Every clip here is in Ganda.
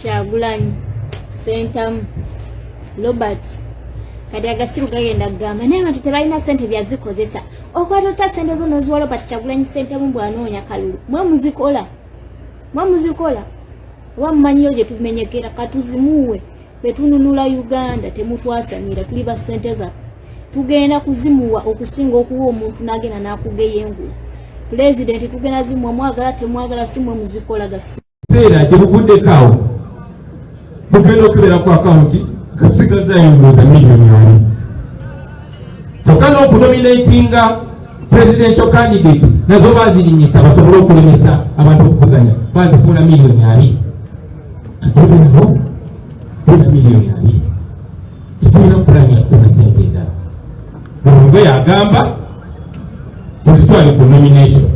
Kyagulanyi Sentamu Robert kati agasiru gagenda kugamba naye abantu tebalina ssente byazikozesa okwatota ssente zo noziwa Robert Kyagulanyi Sentamu bw'anoonya kalulu mwe muzikola oba mumanyiyo gye tumenyekera katuzimuwe betununula Uganda temutwasamira tuli ba ssente zaffe tugenda kuzimuwa okusinga okuwa omuntu n'agenda n'akugeya engulu President tugenda zimuwa mwagala temwagala simwe muzikola gasi seera gye buvuddekaawo bugenda okubera ku akawunti kasigazayo ndowooza miliyoni 2 kyokka n'okunominatinga presidential candidate nazo baazirinyisa basobole okulemesa abantu okuvuganya bazifuuna miliyoni 2 tubeerawo tuna miliyoni 2 tetulina okupulani yakufuna sente endala olungo yagamba tuzitwale ku nomination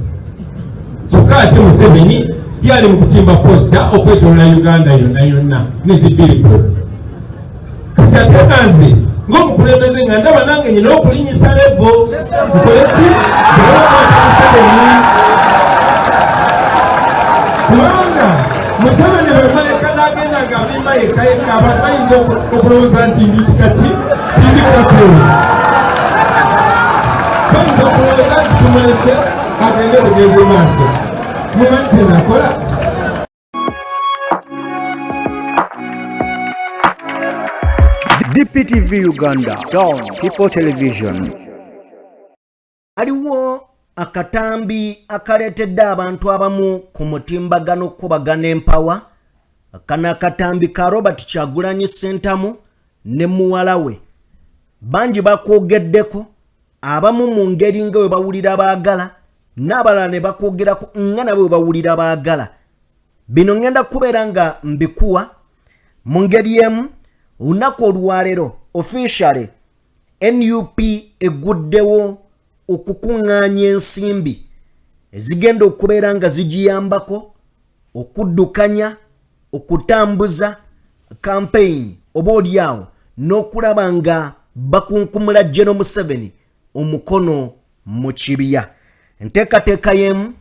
kyokka ate Museveni yali mu kutimba posta okwetolola Uganda yonna nezibiriko kati ate nze ng'omukulembeze nga ndaba nange nyina okulinyisa levo nkoleki kubanga Museveni bwemaleka n'agenda nga alimba yekayeka abantu bayinza okulowooza nti ndi kikaki tindi kapero bayinza okulowooza nti tumulese agende bugeze maaso mumanyi kyenakola DPTV Uganda, Dawn People Television. Aliwo akatambi akaletedde abantu abamu ku mutimbagano kubagana empawa. Kana akatambi ka Robert Kyagulanyi Sentamu ne muwala we. Bangi bakwogeddeko abamu mu ngeri nga bwe bawulira baagala n'abalala ne bakwogerako nga nabo bwe bawulira baagala. Bino ngenda kubeera nga mbikuwa mu ngeri emu. Unaku olwaleero officially NUP eguddewo okukuŋŋaanya ensimbi ezigenda okubeera nga zigiyambako okuddukanya okutambuza campaign oba olyawo n'okulaba nga bakunkumula General Museveni omukono mu kibya. Enteekateeka y'emu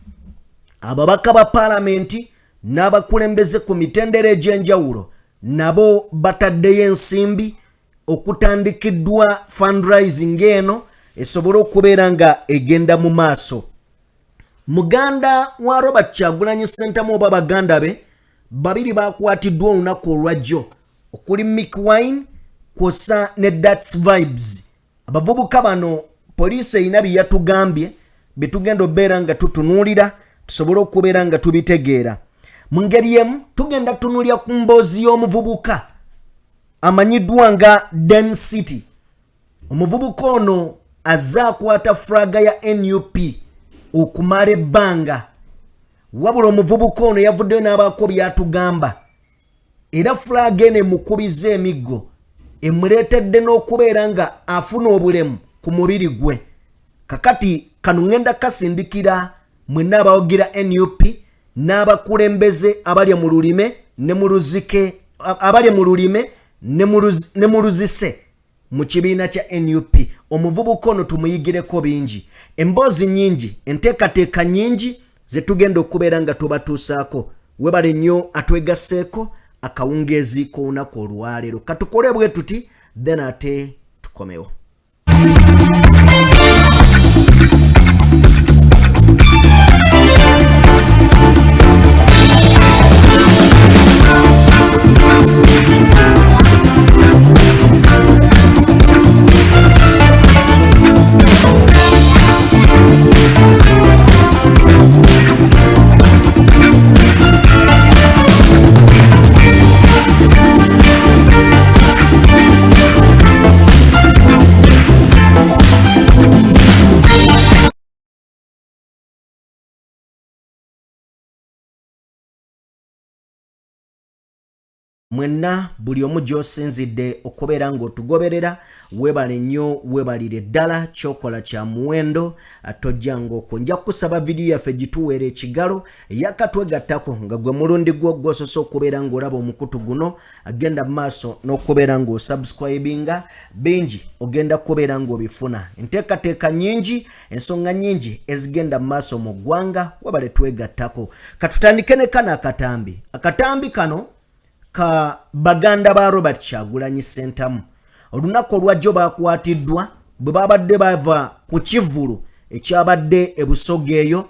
ababaka ba paalamenti n'abakulembeze ku mitendera egy'enjawulo nabo bataddeyo ensimbi okutandikiddwa fundraising eno esobole okubeera nga egenda mu maaso. Muganda wa Robert Kyagulanyi Sentamu oba baganda be babiri bakwatiddwa olunaku olwajjo okuli Mick Wine kwosa ne Dats Vibes. Abavubuka bano poliisi erina bye yatugambye betugenda obeera nga tutunuulira tusobole okubeera nga tubitegeera. Mu ngeri emu tugenda tunulya ku mboozi y'omuvubuka amanyiddwa nga Den City. Omuvubuka ono azze akwata flaga ya NUP okumala ebbanga. Wabula omuvubuka ono yavuddeyo n'abaako byatugamba era flaga eno emukubiza emiggo emuleetedde n'okubeera nga afuna obulemu ku mubiri gwe. Kakati kano ngenda kasindikira mwenna abawagira NUP n'abakulembeze abalya mu lulime ne mu luzike abalya mu lulime ne mu luzise mu kibiina kya NUP. Omuvubuka ono tumuyigireko bingi, emboozi nnyingi, enteekateeka nnyingi ze tugenda okubeera nga tubatuusaako. Webale nnyo atwegasseeko akawungeezi k'olunaku olwaleero. Katukole bwe tuti then ate tukomewo. Mwenna buli omu gy'osinzidde okubeera ng'otugoberera webale nnyo webalire ddala kyokola kya muwendo tojja ng'okwo. Nja kusaba vidiyo yaffe gituweera ekigalo yakatwegattako nga gwe mulundi gwo gw'osoose okubeera ng'olaba omukutu guno agenda mu maaso n'okubeera ng'osubscribinga bingi ogenda kubeera ng'obifuna. Enteekateeka nnyingi ensonga nnyingi ezigenda mu maaso mu ggwanga webale twegattako. Katutandike ne kano akatambi. Akatambi kano ka baganda ba Robert Kyagulanyi Ssentamu. Olunaku olwajjo bakwatiddwa bwe babadde bava ku kivulu ekyabadde e Busoga eyo.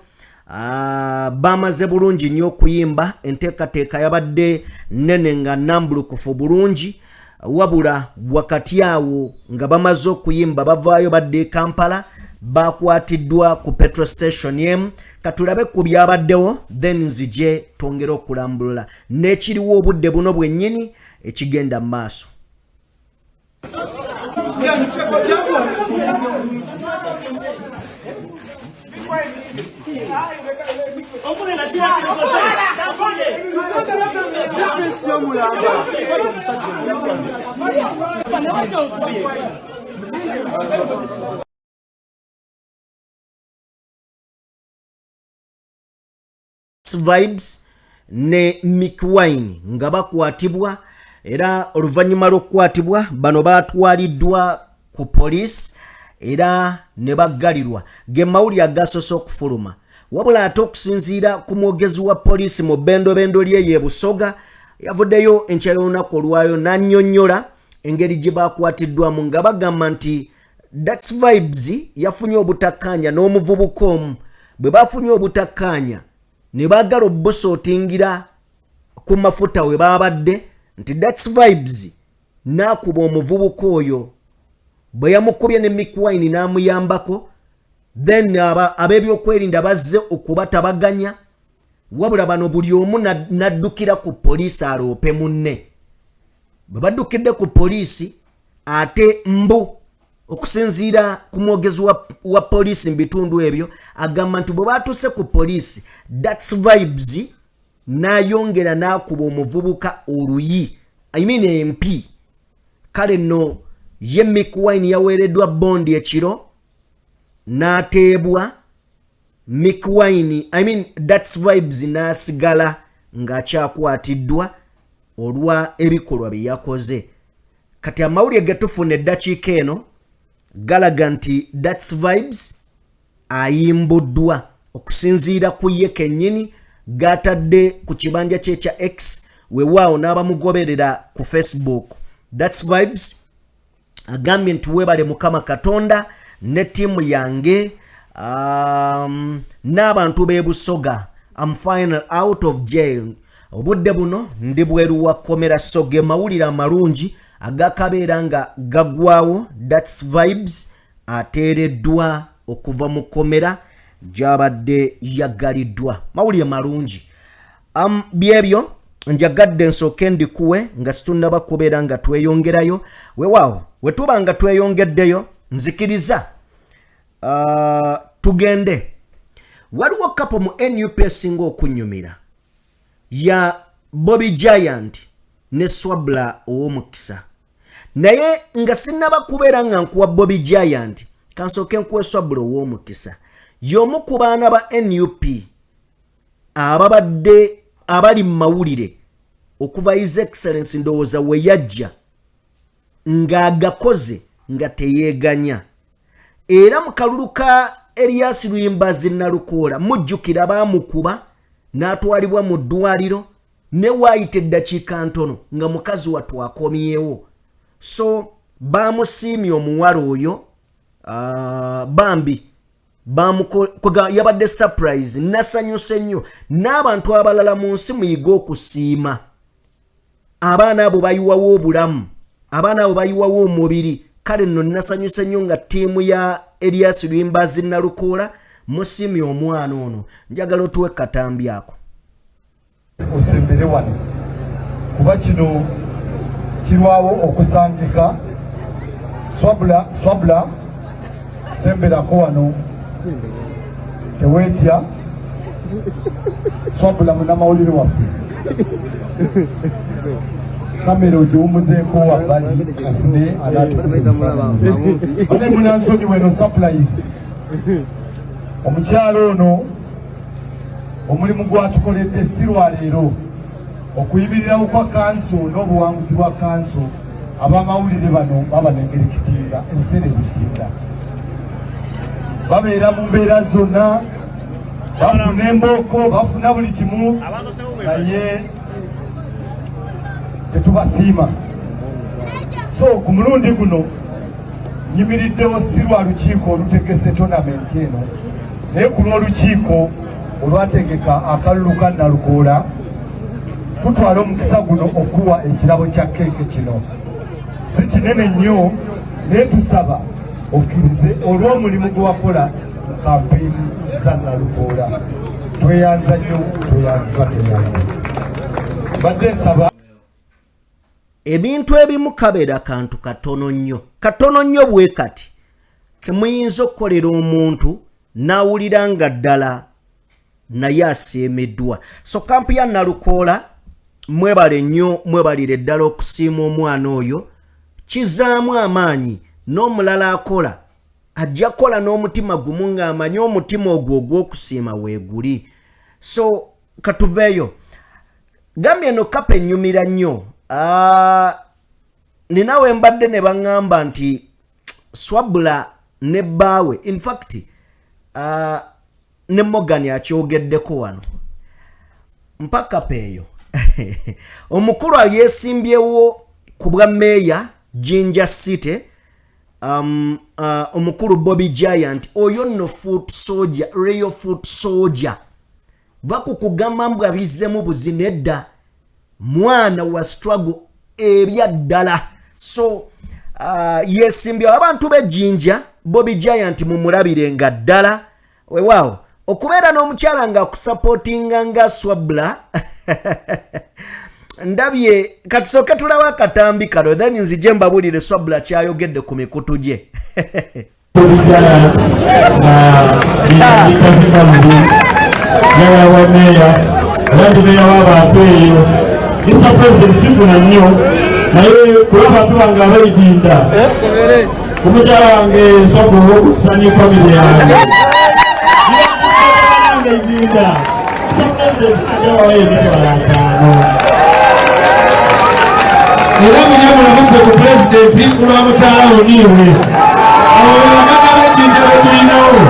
Bamaze bulungi nnyo okuyimba, enteekateeka yabadde nnene nga nnambulukufu bulungi, wabula wakati awo nga bamaze okuyimba bavaayo badde e Kampala, bakwatiddwa ku petrol station yemu. Katulabe ku byabaddewo then nzije twongere okulambulula n'ekiriwo obudde buno bwennyini ekigenda mu maaso. Vibes ne Mick Wine nga bakwatibwa, era oluvannyuma lw'okukwatibwa bano batwaliddwa ku police era ne baggalirwa. Ge mawulire agasoose okufuluma, wabula ate okusinziira ku mwogezi wa poliisi mu bbendobendo lye Busoga yavuddeyo enkya y'olunaku olwayo n'annyonnyola engeri gye bakwatiddwamu nga bagamba nti That's Vibes yafunye obutakkaanya n'omuvubuka omu. Bwe bafunye obutakkaanya ne baagala obbusootingira ku mafuta we babadde nti That's Vibes n'akuba omuvubuka oyo. Bwe yamukubye ne Mick Wine n'amuyambako, then ab'ebyokwerinda bazze okubatabaganya, wabula bano buli omu naddukira ku poliisi aloope munne. Bwe baddukidde ku poliisi ate mbu okusinziira ku mwogezi wa poliisi mu bitundu ebyo agamba nti bwe baatuuse ku poliisi That's Vibes n'ayongera n'akuba omuvubuka oluyi, MP. Kale nno ye Mick Wine yaweereddwa bondi ekiro n'ateebwa. Mick Wine That's Vibes n'asigala ng'akyakwatiddwa olwa ebikolwa bye yakoze. Kati amawulire ge tufuna eddakiika eno galaga nti That's Vibes ayimbuddwa okusinziira ku ye kennyini gatadde ku kibanja kye kya X, weewaawo n'abamugoberera ku Facebook. That's Vibes agambye nti weebale Mukama Katonda ne ttiimu yange n'abantu b'e Busoga, I'm final out of jail. Obudde buno ndi bweru wa kkomera, so ge mawulire amalungi agakabeera nga gaggwaawo. That's Vibes ateereddwa okuva mu kkomera gy'abadde yaggaliddwa. Mawulire malungi. Byebyo njagadde nsooke ndikuwe nga situnnaba kubeera nga tweyongerayo. Weewaawo we tuba nga tweyongeddeyo nzikiriza tugende. Waliwo kapo mu NUP esinga okunnyumira ya Bobby Giant ne Swabla ow'omukisa, naye nga sinnaba kubeera nga nkuwa Bobby Giant kansooke nkuwe Swabla ow'omukisa. Y'omu ku baana ba NUP abali mu mawulire okuva His Excellency ndowooza we yajja ng'agakoze nga teyeeganya. Era mu kalulu ka Elias Luyimbazi Nalukoola mujjukira baamukuba n'atwalibwa mu ddwaliro ne waayita eddakiika ntono nga mukazi wattu akomyewo. So baamusiimye omuwala oyo bambi yabadde surprise, nasanyuse nnyo. N'abantu abalala mu nsi muyiga okusiima. Abaana abo bayiwawo obulamu, abaana abo bayiwawo omubiri. Kale nno nasanyuse nnyo nga ttiimu ya Elias Luyimbazi Nalukoola musiimye omwana ono. Njagala otuwe katambi ako. Osembere wano kuba kino kirwawo okusangika. Swabla semberako wano teweetya. Swabla munamawulire waffe kamera ogiwumuzeeko wabbali afune anatukane munansonyi weno surprise. Omukyalo ono omulimu gwatukoledde si lwaleero, okuyimirirawo kwa kanso n'obuwanguzi bwa kanso. Abamawulire bano babanengera ekitinga ebiseera ebisinga, babeera mu mbeera zonna, bafuna embooko, bafuna buli kimu, naye tetubasiima. So ku mulundi guno nyimiriddewo si lwa lukiiko olutegese tonamenti eno, naye ku lw'olukiiko olwategeka akalulu ka Nalukoola tutwala omukisa guno okuwa ekirabo kya keeke kino. Si kinene nnyo naye tusaba okkirize olw'omulimu gwe wakola mu kampeyini za Nalukoola. Tweyanza nnyo, tweyanza. Badde nsaba ebintu ebimu kabeera kantu katono nnyo bwe kati kemuyinza okukolera omuntu n'awulira nga ddala naye aseemeddwa. So kampu ya Nalukoola mwebale nnyo, mwebalire ddala okusiima omwana oyo, kizaamu amaanyi. N'omulala akola ajja kola n'omutima gumu ng'amanyi omutima ogwo ogw'okusiima weeguli. So katuveeyo gambye eno kapa ennyumira nnyo. Ninawe mbadde ne baŋŋamba nti Swabula ne bbaawe, in fact ne Morgan akyogeddeko wano mpaka peeyo omukulu yeesimbyewo ku bwa meeya Jinja City, omukulu Bobby Giant, oyo nno foot soldier, real foot soldier. Bakukugamba mbwa bizzemu buzine edda, mwana wa struggle ebya ddala. So yeesimbyewo abantu be Jinja, Bobby Giant mumulabire nga ddala. Weewaawo okubeera n'omukyala nga akusupportinga nga Swabula ndabye katusooke tulaba akatambi kano then nzije mbabulire Swabula kyayogedde ku mikutu gye. Mr. President sifuna nnyo naye kulaba abantu bange abayidinda omukyala wange Swabula okukusanya family yange era munyamulamuze ku pulezidenti kulwa mukyala oniiwe abaana bajinja betulinawo.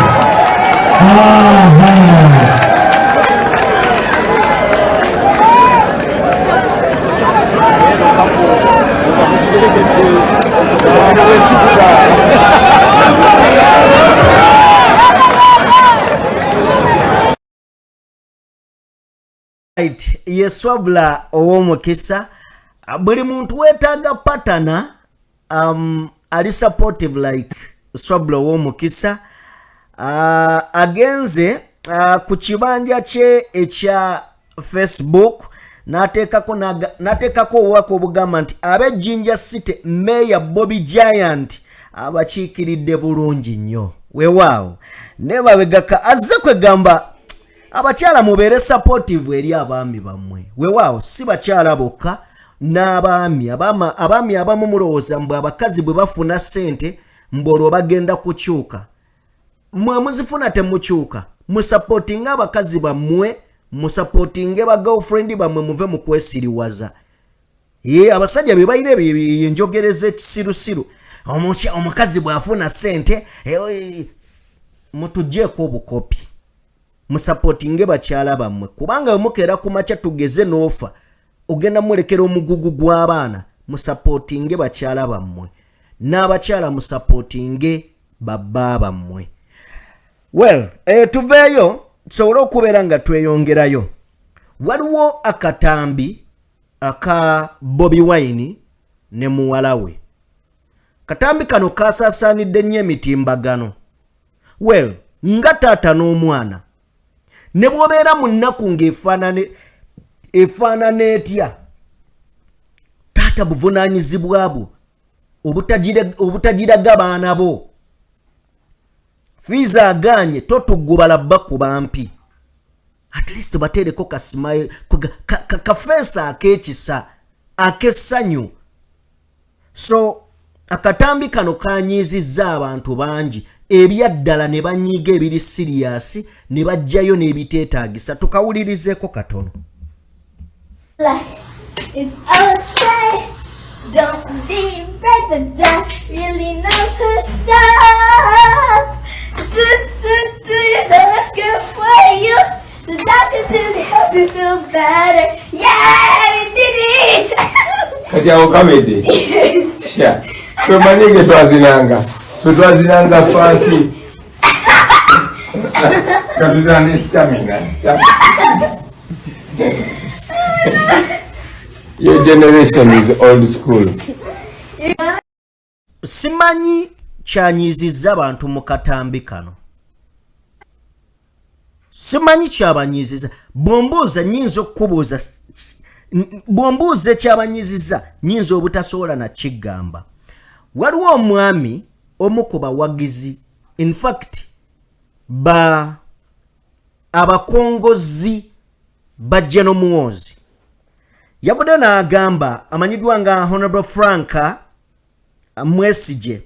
Ye Swabula ow'omukisa. Buli muntu weetaaga patana ali supportive like Swabula ow'omukisa. Agenze ku kibanja kye ekya Facebook nateekako obubaka obugamba nti ab'Ejinja City Mayor Bobby Giant abakiikiridde bulungi nnyo. Weewaawo ne babegaka azze kwegamba abakyala mubeere supportive eri abaami bammwe. Weewaawo si bakyala bokka n'abaami abamu mulowooza mbwe abakazi bwe bafuna ssente mbwolwo bagenda kukyuka. Mwe muzifuna temukyuka. Musupportinge abakazi bammwe, musupportinge ba girlfriend bammwe muve mu kwesiriwaza. Abasajja bye bayina enjogereza ekisirusiru. Omukazi bw'afuna ssente mutugjeeko obukopi. Musupportinge bakyala bammwe kubanga mukeera ku makya tugeze n'ofa ogenda mulekera omugugu gw'abaana. Musupportinge bakyala bammwe n'abakyala musupportinge babba bammwe. Well, tuveeyo tusobole okubeera nga tweyongerayo. Waliwo akatambi aka Bobi Wine ne muwala we. Katambi kano kasaasaanidde nnyo emitimbagano. Well, nga taata n'omwana ne bw'obeera mu nnaku ng'efaanana etya, taata buvunaanyizibwa bwo obutagiraga baana bo. Fiiza agaanye totugubala bakuba mpi. At least bateereko ka smile, kafeesa ak'ekisa ak'essanyu. So akatambi kano kanyiizizza abantu bangi ebyaddala ne banyiiga ebiri siriyasi ne bajjayo n'ebiteetaagisa. Tukawulirizeeko katono. It's okay. Don't believe that the duck really knows her stuff. Do you know it's good for you? The duck is to help you feel better. Yeah, we did it! kati awo kawedde kya twemanyege twaziranga fansi katuzirane stamina your generation is old school. Simanyi kyanyiizizza abantu mu katambi kano. Simanyi kyabanyiizizza. Bw'ombuuza nnyinza okukubuuza, bw'ombuuza ekyabanyiizizza nnyinza obutasobola na kigamba. Waliwo omwami omu ku bawagizi, in fact abakongozi ba General Muhoozi, yavudde n'agamba, amanyiddwa nga Honorable Frank Mwesigye,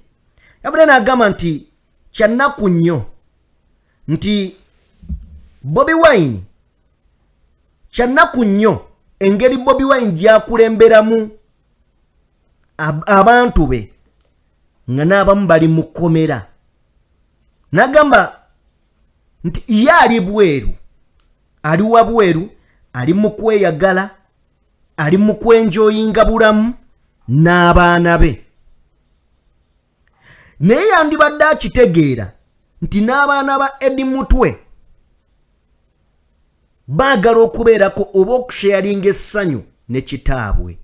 yavudde n'agamba nti kyannaku nnyo nti Bobi Wine, kyannaku nnyo engeri Bobi Wine gyakulemberamu abantu be nga n'abamu bali mu kkomera. N'agamba nti ye ali bweru, ali wabweru, ali mu kweyagala, ali mu kwenjoyinga bulamu n'abaana be. Naye yandibadde akitegeera nti n'abaana ba Eddie Mutwe baagala okubeerako oba okusharinga essanyu ne kitaabwe.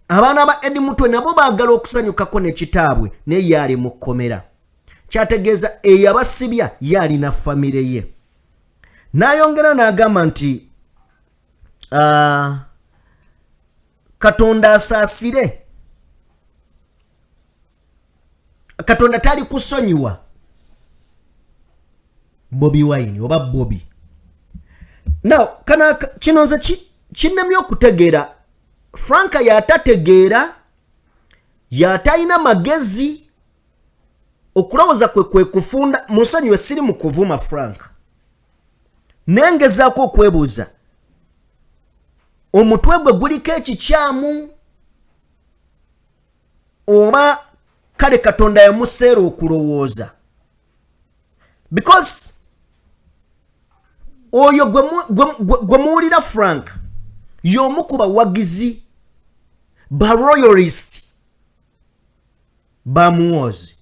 Abaana ba Eddie Mutwe nabo baagala okusanyukako ne kitaabwe, naye yali mu kkomera. Kyategeeza eyabasibya yali na famire ye. N'ayongera n'agamba nti Katonda asaasire, Katonda tali kusonyiwa Bobi Wine oba Bobi. Now kana kino nze kinnemye okutegeera Frank yatategeera, yatalina magezi, okulowooza kwe kufunda. Musonyiwe, siri mu kuvuma Frank, nengezaako okwebuuza omutwe gwe guliko ekikyamu oba kale Katonda yamuseera okulowooza, because oyo gwe muwulira Frank y'omu ku bawagizi ba royalist ba Muhoozi.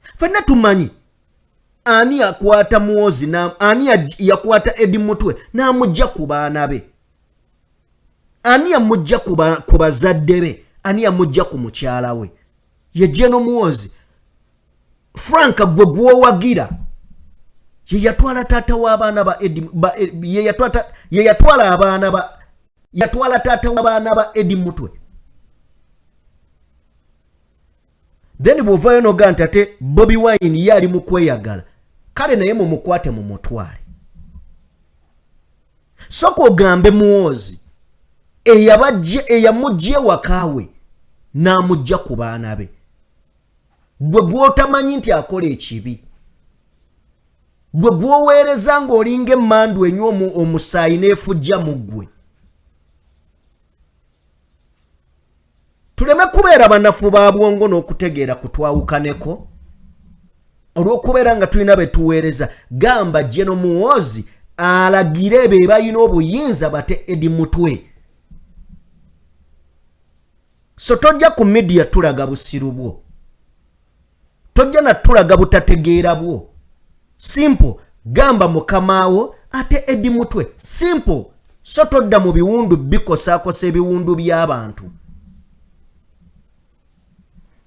Ffenna tumanyi ani yakwata Muhoozi, ani yakwata Eddie Mutwe n'amugja ku baana be, ani yamugja ku bazadde be, ani yamugja ku mukyala we, ye General Muhoozi. Frank gwe gwowagira ye yatwala taata w'abaana ba yatwala taata w'abaana ba Eddie Mutwe. Then bw'ovaayo noga nti ate Bobi Wine ye ali mu kweyagala, kale naye mumukwate mu mutwale. Sooka ogambe Muhoozi eyamugja ewakaawe n'amugja ku baana be, gwe gw'otamanyi nti akola ekibi, gwe gw'oweereza ng'olinga emmandu enywa omusaayi n'efujja mu ggwe. Tuleme kubeera banafu ba bwongo n'okutegeera kutwawukaneko olw'okubeera nga tulina be tuweereza. Gamba General Muhoozi alagire be balina obuyinza bate Eddie Mutwe. So tojja ku media tulaga busiru bwo, tojja na tulaga butategeera bwo. Simple, gamba mukamaawo ate Eddie Mutwe. Simple. So todda mu biwundu bikosaakose ebiwundu by'abantu.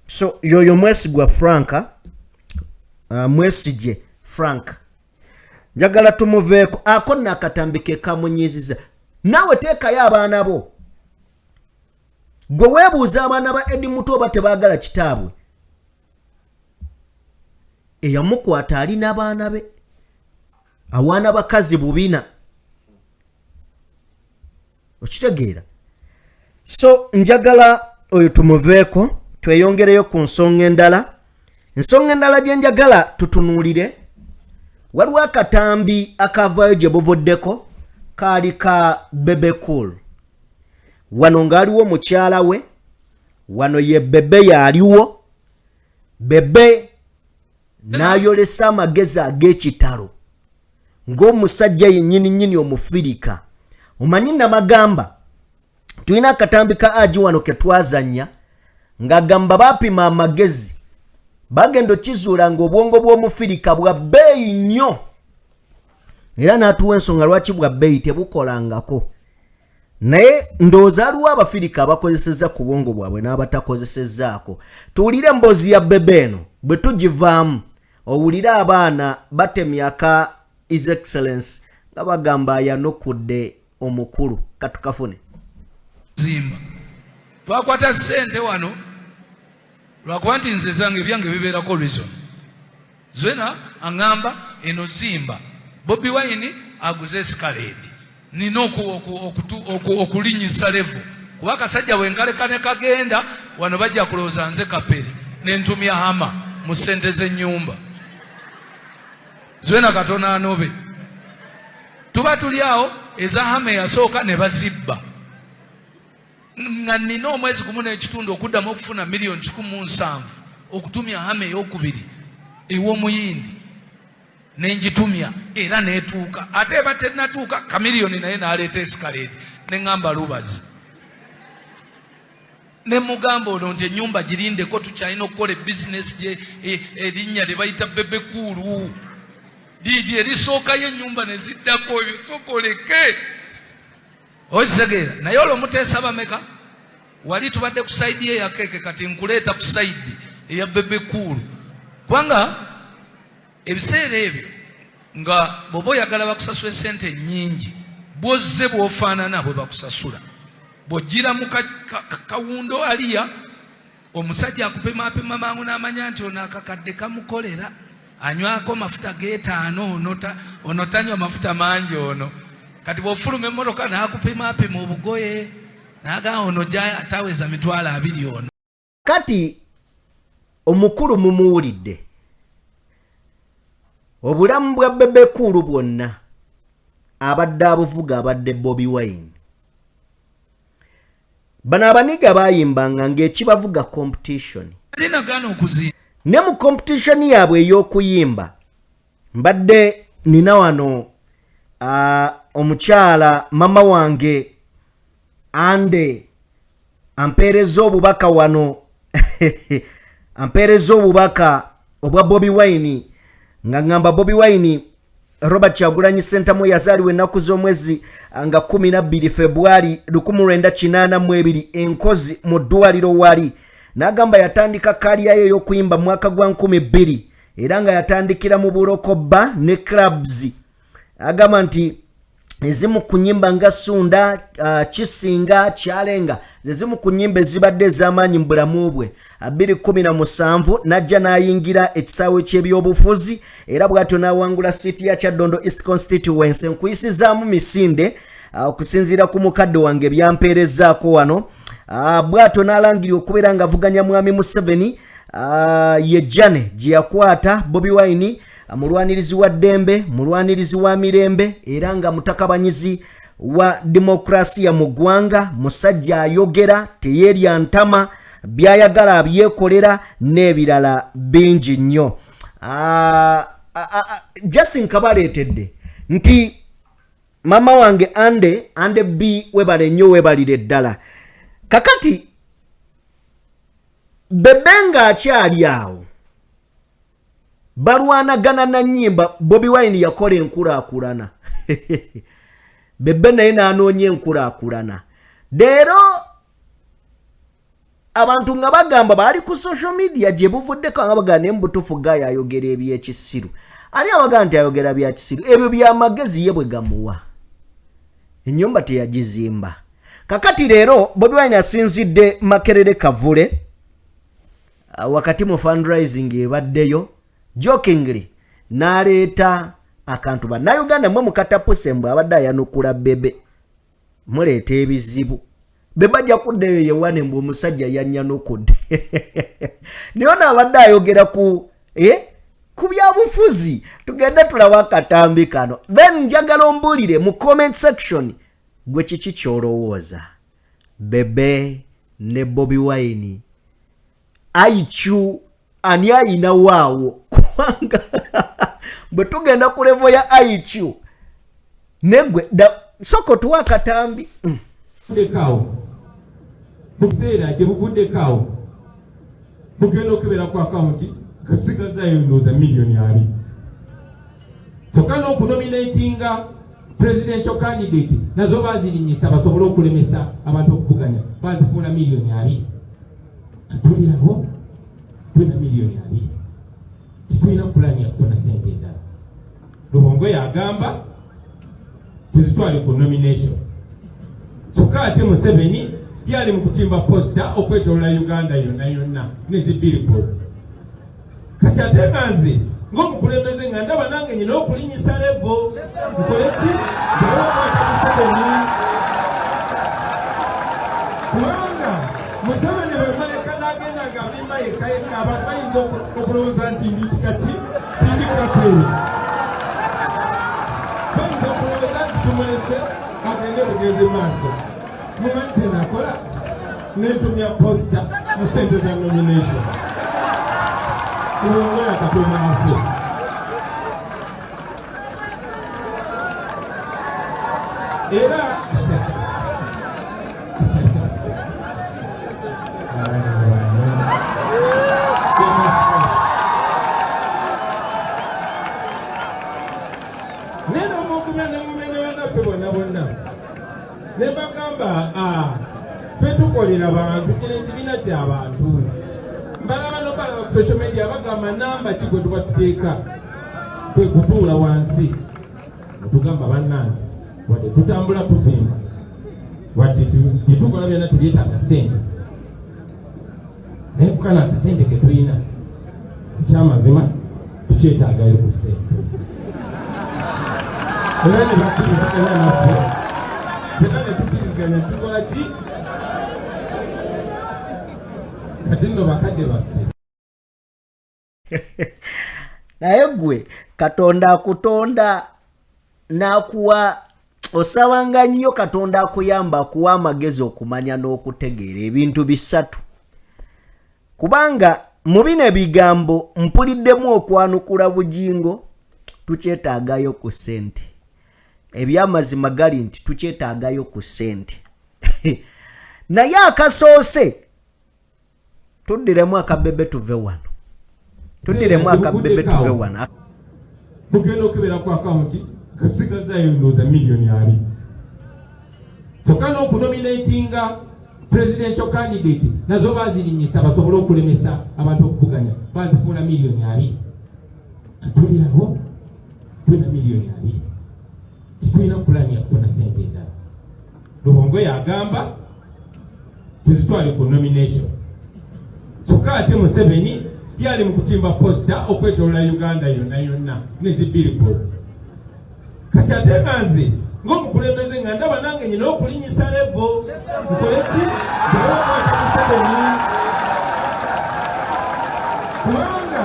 So yoyo Mwesigwa Frank, Mwesigye Frank, njagala tumuveeko ako n'akatambike kamunyiiziza. Naawe teekayo abaana bo. Gwe weebuuza abaana ba Eddie Mutwe oba tebaagala kitaabwe. Eyamukwata alina abaana be, awaana bakazi bubina. Okitegeera? So njagala oyo tumuveeko, tweyongereyo ku nsonga endala. Ensonga endala gye njagala tutunuulire, waliwo akatambi akavaayo gye buvuddeko kaali ka Bebe Cool. Wano ng'aliwo mukyala we, wano ye Bebe yaaliwo. Bebe n'ayolesa amagezi ag'ekitalo ng'omusajja yennyini nnyini omufirika. Omanyi namagamba Tulina akatambi ka Aji wano ke twazanya ng'agamba bapima amagezi bagenda kizuula ng'obwongo bw'omufirika bwa bbeeyi nnyo era n'atuwa ensonga lwaki bwa bbeeyi tebukolangako. Naye ndowooza aliwo abafirika abakozesezza ku bwongo bwabwe n'abatakozesezzaako. Tuwulire emboozi ya Bebe eno bwe tugivaamu owulire abaana batemyaka His Excellence nga bagamba yanukudde omukulu. Katukafune zimba twakwata ssente wano lwakuba nti nze zange ebyange bibeerako reason. Zwena aŋŋamba eno zimba Bobi Wine aguze Escalade nina okulinyisa levu kuba akasajja bwenkaleka ne kagenda wano bajja kulowooza nze kapere nentumya hama mu ssente z'ennyumba. Zwena Katonda anobe tuba tuli awo eza hama eyasooka ne bazibba nga nina omwezi gumu n'ekitundu okuddamu okufuna $1,700,000 okutumya hama ey'okubiri ew'omuyindi nenjitumya era netuuka ate eba tennatuuka kamiliyoni naye n'aleeta Escalade neŋŋamba lubazi ne mugamba ono nti ennyumba girindeko tukyalina okukola ebizinesi gye erinnya lye bayita Bebe Cool liiryo erisookayo ennyumba ne ziddako ebyo sokoleke okitegeera. Naye olwo muteesa bameka wali tubadde ku sayidi eya Keke kati nkuleeta ku sayidi eya Bebe Cool kubanga ebiseera ebyo nga bw'oba oyagala bakusasula sente nnyingi bw'ozze bw'ofaanana bwe bakusasula. Bw'ojjira mu kawundo aliya omusajja akupimapima mangu n'amanya nti ono akakadde kamukolera anywako mafuta g5 ono tanywa mafuta mangi ono. Kati bw'ofuluma emmotoka n'akupimapima obugoye n'agamba ono gya ataweza $20,000 ono. Kati omukulu mumuwulidde obulamu bwa Bebe Cool bwonna abadde abuvuga abadde Bobi Wine. Bano abaniga bayimbanga ng'ekibavuga competition. Ne mu competition yaabwe ey'okuyimba mbadde nina wano omukyala mama wange Ande ampeereza obubaka wano ampeereza obubaka obwa Bobi Wine nga ngamba Bobi Wine Robert Kyagulanyi Ssentamu yazaliwe ennaku z'omwezi nga 12 February 1982 enkozi mu ddwaliro wali n'agamba yatandika kaliya ye y'okuyimba mwaka gwa 2000 era nga yatandikira mu bulokoba ne clubs. Agamba nti ezimu ku nnyimba nga Sunda, Kisinga, Kyalenga zezimu ku nnyimba ezibadde ez'amaanyi mu bulamu bwe. 2017 n'ajja n'ayingira ekisaawe ky'ebyobufuzi era bw'atyo n'awangula siiti ya Kyaddondo East Constituency. Nkuyisizaamu misinde okusinziira ku mukadde wange byampeerezzaako wano. Bw'atyo n'alangirira okubeera ng'avuganya mwami Museveni ye Jane gye yakwata Bobi Wine mulwanirizi wa ddembe, mulwanirizi wa mirembe era nga mutakabanyizi wa demokrasiya mu ggwanga, musajja ayogera teyeerya ntama, byayagala abyekolera n'ebirala bingi nnyo. Justin kabaleetedde nti mama wange Ande B webale nnyo webalire ddala. Kakati Bebe nga akyali awo balwanagana na nnyimba Bobi Wine yakola enkulaakulana. Bebe naye n'anoonya enkulaakulana. Leero abantu nga bagamba bali ku social media gye buvuddeko nga bagamba embutufu gayo ayogera ebyekisiru. Ali abagamba nti ayogera bya kisiru. Ebyo by'amagezi ye bwe gamuwa. Ennyumba teyagizimba. Kakati leero Bobi Wine asinzidde Makerere Kavule wakati mu fundraising ebaddeyo jokingly n'aleeta akantu bannayuganda mwe mukatapuse mbwe abadde ayanukula Bebe muleeta ebizibu. Bebe ajja kuddeyo yewane mbwe omusajja yannyanukudde. Niyo n'abadde ayogera ku byabufuzi. Tugende tulawa akatambi kano. Then njagala ombuulire mu comment section gwe kiki ky'olowooza Bebe ne Bobi Wine IQ ani ayina waawo kubanga bwe tugenda ku level ya IQ negwe soko tuwa katambi Ndekao bukiseera gye buvuddekaawo bugenda okubera ku akawunti kasigazaayo ndowooza miliyoni 2 kyokka n'okunominatinga presidential candidate nazo bazirinyisa basobole okulemesa abantu okuvuganya bazifuula miliyoni 2 tuli awo tulina miliyoni 2 titulina pulaani ya kufuna sente endala Lubongo yagamba tuzitwale ku nomination kyokka ate Museveni yali mu kutimba posta okwetolola Uganda yonna nezibiriko kati ate nze ng'omukulembeze nga ndaba nange nyina okulinyisa levo nkoleki zewakwata Museveni kubanga Museveni bwemaleka n'agenda nga alimba yekayeka abantu bayinza okulowooza nti ndi kikaki tindi kapere bayinza okulowooza nti tumulese agende bugenzi maaso mumanyi kyenakola nentumya posta mu sente za nomination Lubongo yakatumaase era neno mugumya nengumene bannaffe bonna ne bagamba twetukolera bantu kino ekibiina ky'abantu balaba balaba ku social media bagamba namba ki gwe tuba tuteeka kwe kutuula wansi netugamba bannange wadde tutambula tuvimba wadde byetukola byonna tubyetaaga sente naye kukana akasente ke tulina ekyamazima tukyetaagayo ku sente era ne bakkiriziganya naffe era ne tukkiriziganya tukola ki kati nno bakadde baffe naye gwe Katonda akutonda n'akuwa osabanga nnyo Katonda akuyamba akuwa amagezi okumanya n'okutegeera ebintu bisatu kubanga mu bino ebigambo mpuliddemu okwanukula bujingo tukyetaagayo ku sente ebyamazima gali nti tukyetaagayo ku sente naye akasoose tuddiremu akabebe tuve wano bugenda okubera ku akawunti kasigazaayo ndowooza miliyoni 2 kyokka n'okunominatinga presidential candidate nazo bazirinyisa basobole okulemesa abantu okuvuganya bazifuula miliyoni 2 tuli awo tulina miliyoni 2 titulina pulaani ya kufuna sente endala Lubongo yagamba tuzitwale ku nomination kyokka ate Museveni yali mu kutimba posta okwetolola Uganda yonna nezibiriko kati ate nze ng'omukulembeze nga ndaba nange nyina okulinyisa levo nkoleki zewakwata Museveni kubanga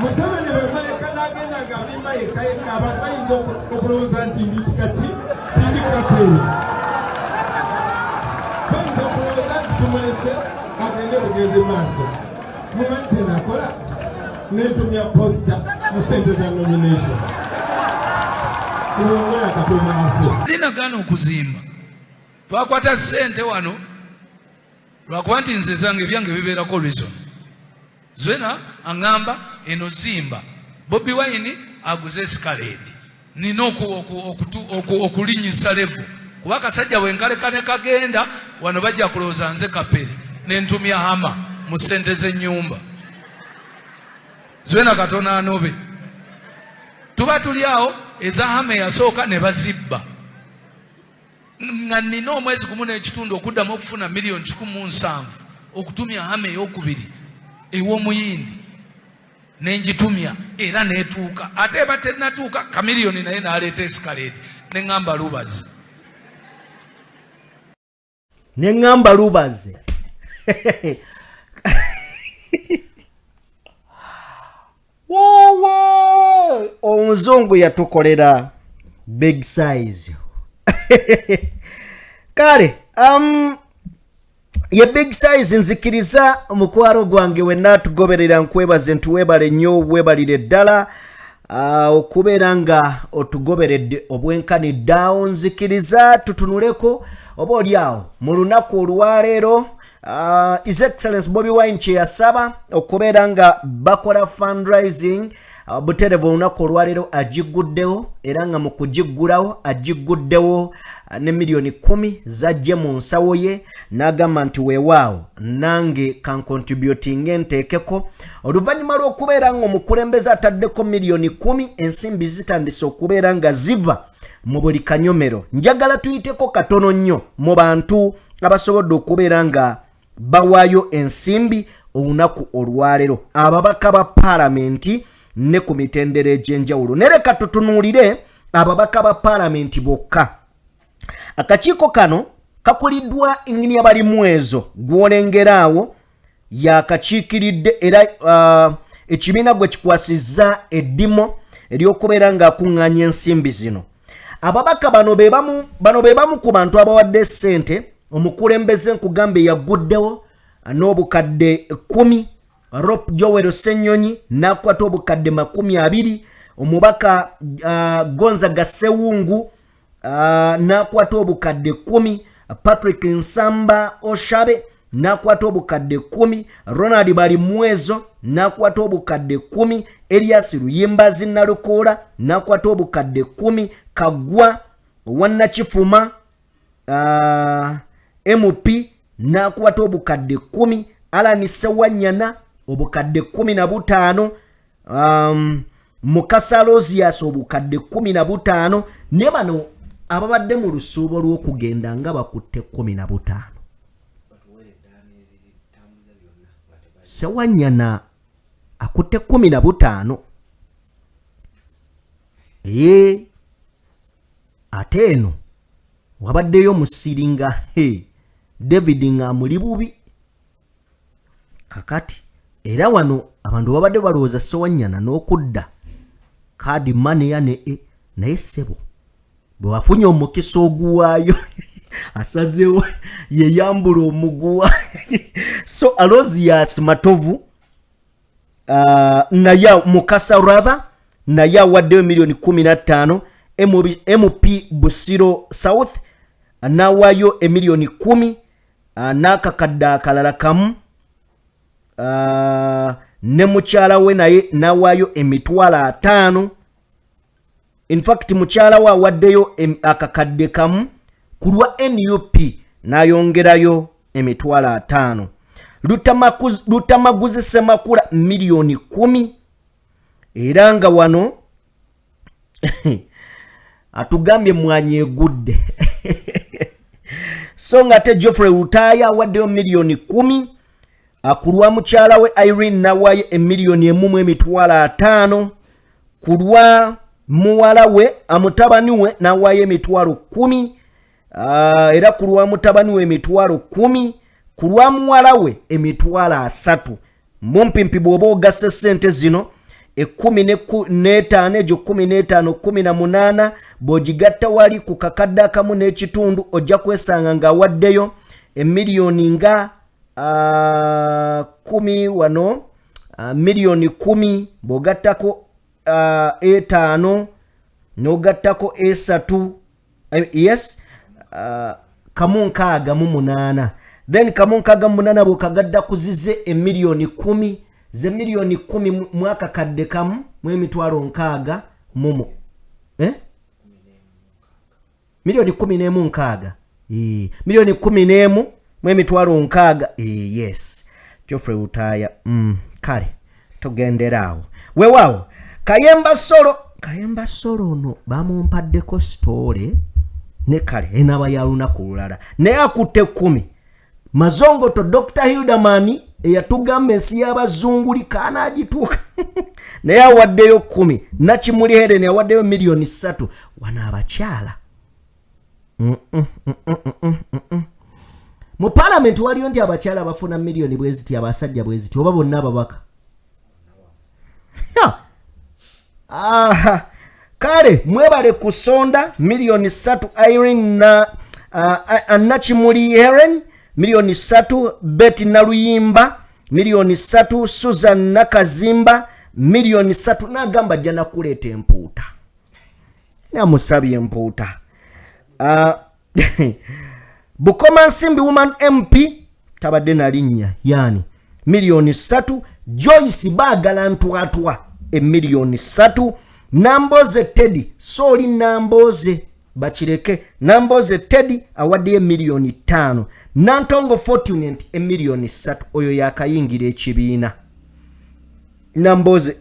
Museveni bwemaleka n'agenda nga alimba yekayeka abantu bayinza okulowooza nti ndi kikaki tindi kapere bayinza okulowooza nti tumulese agende bugenzi maaso mumanyi kyenakola nentumya posta mu sente za nomination Lubongo yakatumaase linagaana okuzimba twakwata sente wano lwakuba nti nze zange ebyange bibeerako reason Zwena aŋŋamba eno zimba Bobi Wine aguze escalade nina okulinyisa levu kuba akasajja bwenkaleka ne kagenda wano bajja kulowooza nze kapere nentumya hama mu sente z'ennyumba Zwena Katonda anobe tuba tuli awo eza hama eyasooka ne bazibba nga nina omwezi gumu n'ekitundu okuddamu okufuna miliyoni 17 okutumya hama ey'okubiri ew'omuyindi nengitumya era netuuka ate eba tennatuuka kamiliyoni naye n'aleeta escalade neŋŋamba lubaze wowo omuzungu yatukolera big size kale ye big size nzikiriza mukwaro gwange wenna tugoberera nkwebaze ntuwebale nnyo webalire ddala okubeera nga otugoberedde obwenkani ddaawo nzikiriza tutunuleko oba oliawo mu lunaku olwaleero His Excellency Bobi Wine kye yasaba okubeera nga bakola fundraising buterevu olunaku olwaleero agiguddewo era nga mu kugiggulawo agiguddewo ne miliyoni 10 zajje mu nsawo ye n'agamba nti weewaawo nange kancontributing nteekeko oluvannyuma lw'okubeera nga omukulembeze ataddeko miliyoni 10 ensimbi zitandise okubeera nga ziva mu buli kanyomero. Njagala tuyiteko katono nnyo mu bantu abasobodde okubeera nga bawaayo ensimbi olunaku olwaleero ababaka ba paalamenti ne ku mitendera egy'enjawulo. Ne leka tutunuulire ababaka ba paalamenti bokka. Akakiiko kano kakuliddwa Engineer Balimwezo gw'olengeraawo yakakiikiridde era ekibiina gwe kikwasizza eddimo ery'okubeera ng'akuŋŋaanya ensimbi zino. Ababaka bano be bamu ku bantu abawadde ssente omukulembeze nkugambye yaguddewo n'obukadde 10. Rope Joel Ssenyonyi n'akwata obukadde 20. Omubaka Gonzaga Ssewungu n'akwata obukadde 10. Patrick Nsamba Oshabe n'akwata obukadde 10. Ronald Balimwezo n'akwata obukadde 10. Elias Luyimbazi Nalukoola n'akwata obukadde 10. Kagwa Wannakifuma MP n'akwata obukadde 10. Alan Sewanyana obukadde 15. Mukasa Rosias obukadde 15. Ne bano ababadde mu lusuubo lw'okugenda nga bakutte 15. Sewanyana akutte 15. Ate eno wabaddeyo musiringa David Ngamuli bubi kakati era wano abantu babadde balowooza Sewanyana n'okudda kadi money ya naye ssebo bwe wafunye omukisa oguwaayo asazeewo yeyambula omuguwa so Alozias Matovu naye Mukasa Rather naye awaddeyo miliyoni 15. MP Busiro South nawaayo emiliyoni 10 n'akakadde akalala kamu. Ne mukyala we naye nawaayo emitwalo 5. In fact mukyala we awaddeyo akakadde kamu ku lwa NUP n'ayongerayo emitwalo 5. Lutamaguzi Semakula miliyoni 10. Era nga wano atugambye mwanye egudde so nga te Geoffrey Rutaya awaddeyo miliyoni 10. Kulwa mukyala we Irene nawaayo emiliyoni 1.5. Kulwa muwala we mutabani we nawaayo emitwalo 10. Era kulwa mutabani we emitwalo 10. Kulwa muwala we emitwalo 3. Mumpimpi bw'oba ogasse ssente zino 15 egyo 15 18 bw'ogigatta wali ku kakadde akamu n'ekitundu ojja kwesanga ng'awaddeyo emiliyoni nga 10 wano miliyoni 10 bw'ogattako 5 n'ogattako 3 yes kamu 68. Then kamu 68 bw'okagadda kuzize emiliyoni 10 ze miliyoni 10 mwaka kadde kamu mu emitwalo 6 mumu miliyoni 16 miliyoni 11 mu emitwalo 6 yes Geoffrey Rutaya kale tugenderaawo weewaawo Kayemba Solo no bamumpaddeko story ne kale enaba ya lunaku lulala naye akutte 10. Mazongoto Dr. Hildamani eyatugamba ensi y'abazunguli kaana agituuka naye awaddeyo 10. Nakimuli Helen awaddeyo miliyoni 3. Wana abakyala mu parliament waliyo nti abakyala bafuna miliyoni bweziti abasajja bweziti oba bonna ababaka kale mwebale kusonda miliyoni 3 Irene na Nakimuli Helen miliyoni 3 Betty Naluyimba miliyoni 3 Susan Nakazimba miliyoni 3 n'agamba ajja nakuleeta empuuta namusabye empuuta Bukoma Nsimbi Woman MP tabadde na linnya yani milioni 3. Joyce Baagala Ntwatwa milioni 3. Namboze Teddy Soli Namboze bakireke Namboze Teddy awadde milioni 5. Nantongo Fortunate milioni 3 oyo yakayingira ekibiina. Namboze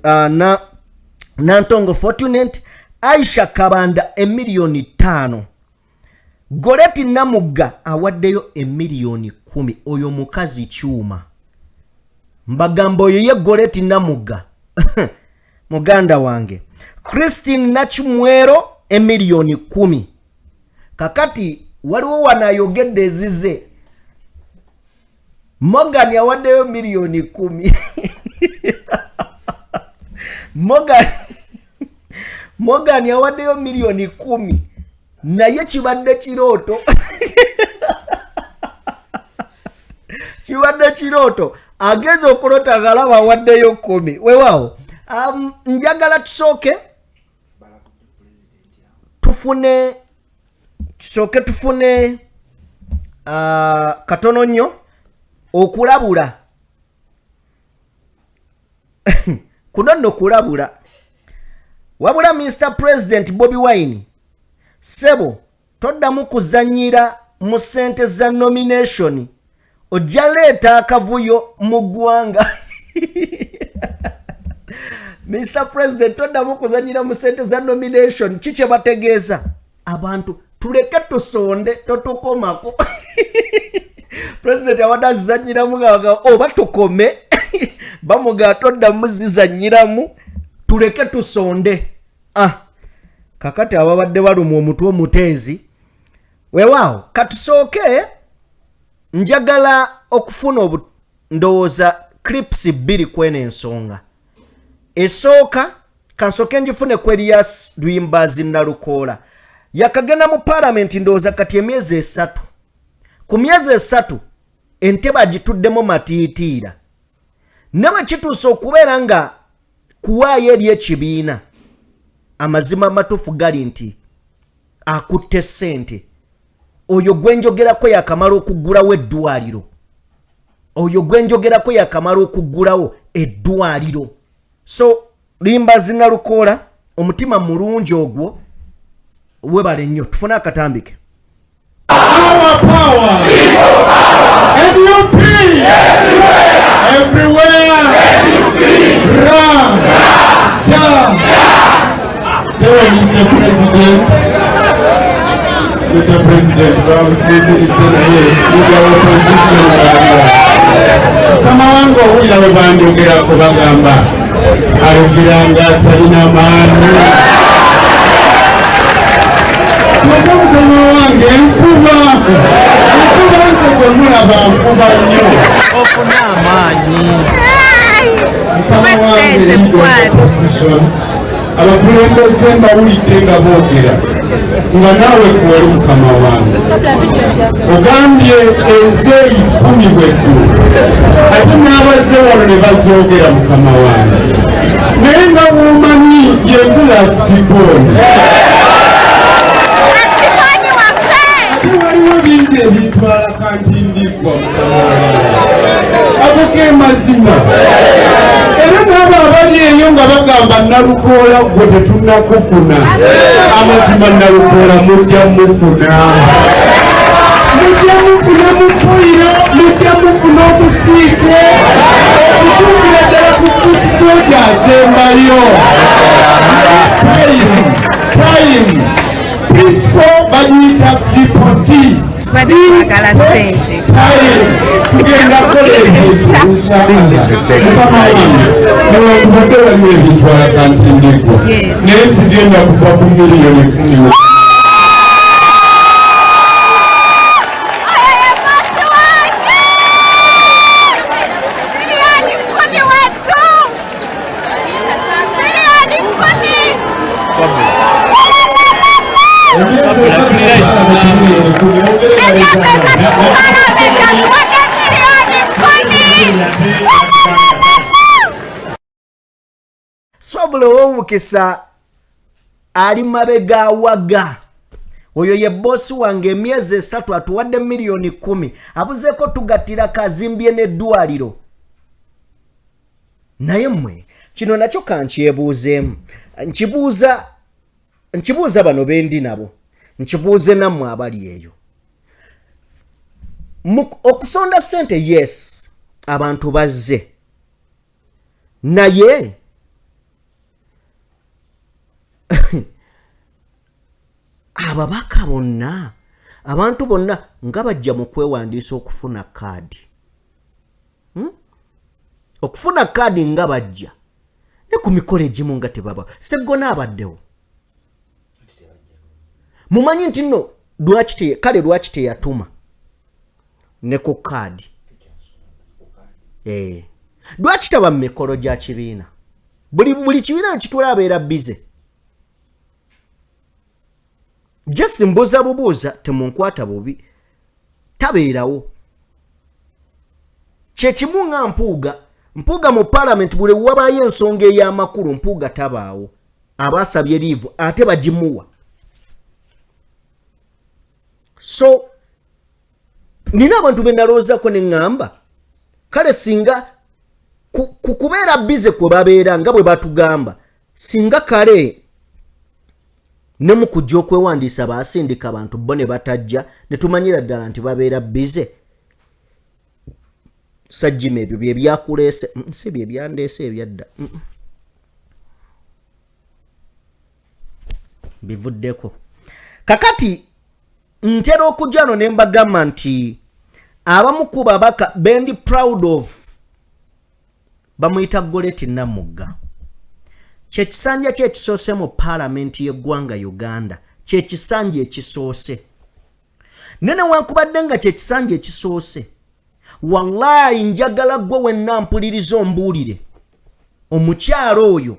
Nantongo Fortunate. Aisha Kabanda milioni 5. Goreti Namuga awaddeyo milioni 10 oyo mukazi Kyuma. Mbagambo ye Goreti Namuga muganda wange. Christine Nachumwero milioni 10. Kakati waliwo wanayogedde ezize. Morgan yawaddeyo milioni 10. Morgan yawaddeyo milioni 10. Naye kibadde kirooto. Kibadde kirooto. Ageze okulota galaba awaddeyo 10. Weewaawo. Njagala tusooke tufune katono nnyo okulabula. Kuno nno kulabula. Wabula Mr. President Bobi Wine sebo toddamu kuzanyira mu ssente za nomination ojja leeta akavuyo mu ggwanga. Mr. President toddamu kuzanyira mu ssente za nomination kiki bategeeza abantu tuleke tusonde totukomako. President awadde azizanyiramu nga oba tukome bamugaa toddamu zizanyiramu tuleke tusonde. Kakati ababadde baluma omutwe omuteezi. Weewaawo katusooke njagala okufuna ndowooza clips 2 kwene ensonga. Esooka kansooke njifune ku Elias Lwimbazi Nalukoola. Yakagenda mu parliament ndowooza kati emyezi 3. Ku myezi 3 entebe agituddemu matiitiira. Ne bwe kituuse okubeera nga kuwaayo eri ekibiina amazima amatuufu gali nti akutte ssente. Oyo gwenjogerako yakamala okuggulawo eddwaliro. Oyo gwenjogerako yakamala okuggulawo eddwaliro. So Lwimbazi Nalukoola omutima mulungi ogwo webale nnyo tufune akatambike. Our power. NUP. Everywhere. Ra. Ja. So Mr. President. Mr. President, I'm saying it's here. You are opposition. Kama wangu huyu wabandogera kubagamba. Alugiranga talina maana. Mukama wange enfuba nze gwe mulaba nfuba nnyo ofuna amaanyi mukama wange opposition abakulembeze mbawulidde nga boogera nga naawe kuwali mukama wange ogambye enzeeyi 10 bweggulu ate n'abazze wano ne bazoogera mukama wange naye nga bwomanyi yenze lasitiponi waliwo bingi ebitwala kantindiggwa agoke mazima era n'abo abali eyo nga bagamba Nalukoola gwe tetunnakufuna amazima Nalukoola mujja mufuna mupoiro mujja mufuna omusiike okutuukira ddala ku soja asembayo time Pisco bagiyita tripoti bagala sente tugenda kukola ebintu mukama wange newankubadde waliwo ebitwala kantindikwa naye sigenda kuva ku miliyoni 10. Sobolo w'omukisa ali mabega waga oyo ye bosi wange emyezi 3 atuwadde milioni 10 abuzeeko tugattira kazimbye n'eddwaliro. Naye mmwe kino nakyo kankyebuuzeemu, nkibuuza bano bendi nabo, nkibuuze nammwe abali eyo. Okusonda ssente yes abantu bazze, naye ababaka bonna abantu bonna nga bajja mu kwewandiisa okufuna kaadi. Okufuna kaadi nga bajja ne ku mikolo egimu nga tebaba Sseggona abaddewo. Mumanyi nti nno lwaki teyatuma ne ku kaadi. Lwaki taba mu mikolo gya kibiina? Buli kibiina kitula abeera bize. Just mbuuza bubuuza temunkwata bubi, tabeerawo. Kyekimu nga mpuuga mu parliament buli wabayo ensonga ey'amakulu mpuuga tabaawo. Abaasabye liivu ate bagimuwa. So nina abantu be nalowoozako ne ŋŋamba kale singa kukubeera bize kwe babeera nga bwe batugamba, singa kale ne mu kujja okwewandiisa baasindika abantu bo ne batajja ne tumanyira ddala nti babeera bize. Sajjima ebyo bye byakuleese, si bye byandeese ebyadda. Bivuddeko. Kakati ntera okujja no ne mbagamba nti abamu ku babaka bendi proud of bamuyita Goreti Namugga. Kyekisanja kyekisoose mu parliament y'eggwanga Uganda, kyekisanja ekisoose. Nene wankubadde nga kyekisanja ekisoose, wallahi njagala gwe wenna mpuliriza ombuulire omukyalo oyo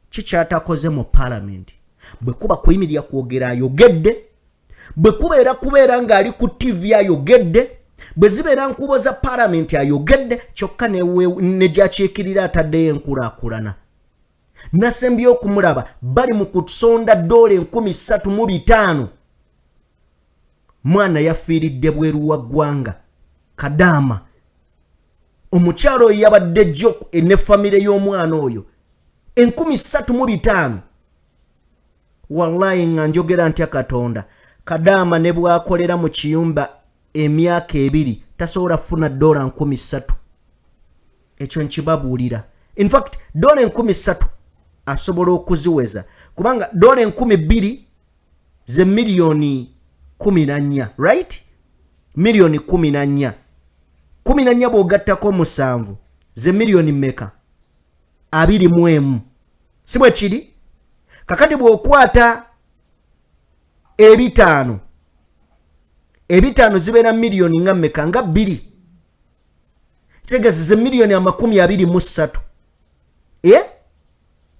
kikyatakoze mu parliament. Bwe kuba kuyimirira kwogera ayogedde, bwe kubeera ng'ali ku TV ayogedde, bwe zibeera nkubo za parliament ayogedde, kyokka ne gyakiikirira ataddeyo enkulaakulana. Nasembye okumulaba bali mu kusonda $3,500. Mwana yafiiridde bweru wa ggwanga Kadaama. Omukyalo oyo yabadde jjo ne famire y'omwana oyo $3,500. Wallahi nga njogera ntya Katonda, Kadaama ne bwakolera mu kiyumba emyaka 2 tasobola kufuna $3,000. Ekyo nkibabuulira. In fact $3,000 asobola okuziweza kubanga $2,000 ze miliyoni 14, right? Miliyoni 14. 14 bw'ogattako 7 ze miliyoni mmeka? 21. Si bwe kiri? Kakati bw'okwata ebitaano zibeera miliyoni nga mmeka? Nga 2. Tegezi ze miliyoni 23.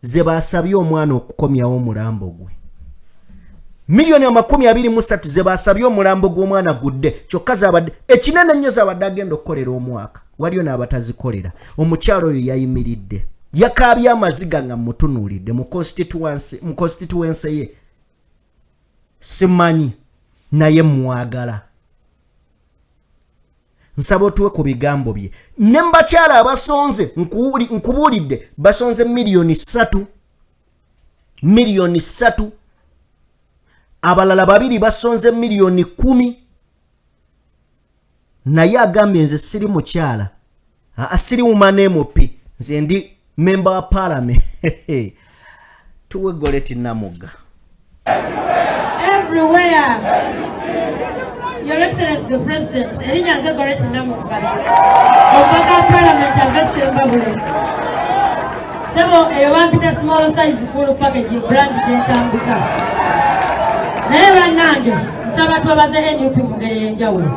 Ze baasabye omwana okukomyawo omulambo gwe. Miliyoni 23 ze baasabye omulambo gw'omwana gudde, kyokka zabadde ekinene nnyo zabadde agenda okukolera omwaka. Waliyo n'abatazikolera. Omukyalo oyo yayimiridde, yakaabye amaziga nga mutunuulidde mu constituency ye. Simanyi naye mwagala. Nsaba otuwe ku bigambo bye. Ne mbakyala abasonze nkubuulidde basonze miliyoni 3. Miliyoni 3. Abalala 2 basonze miliyoni 10. Naye agambye nze siri mukyala, asiri woman MP, nze ndi member wa parliament. Tuwe Goreti Namugga. Everywhere, Your Excellency the President, Elinya nze Goreti Namugga. Opaka parliament aveste mbabule. Sebo ewampita small size full package brand gyentambika. Naye bannange nsaba twabaze NUP mu ngeri y'enjawulo.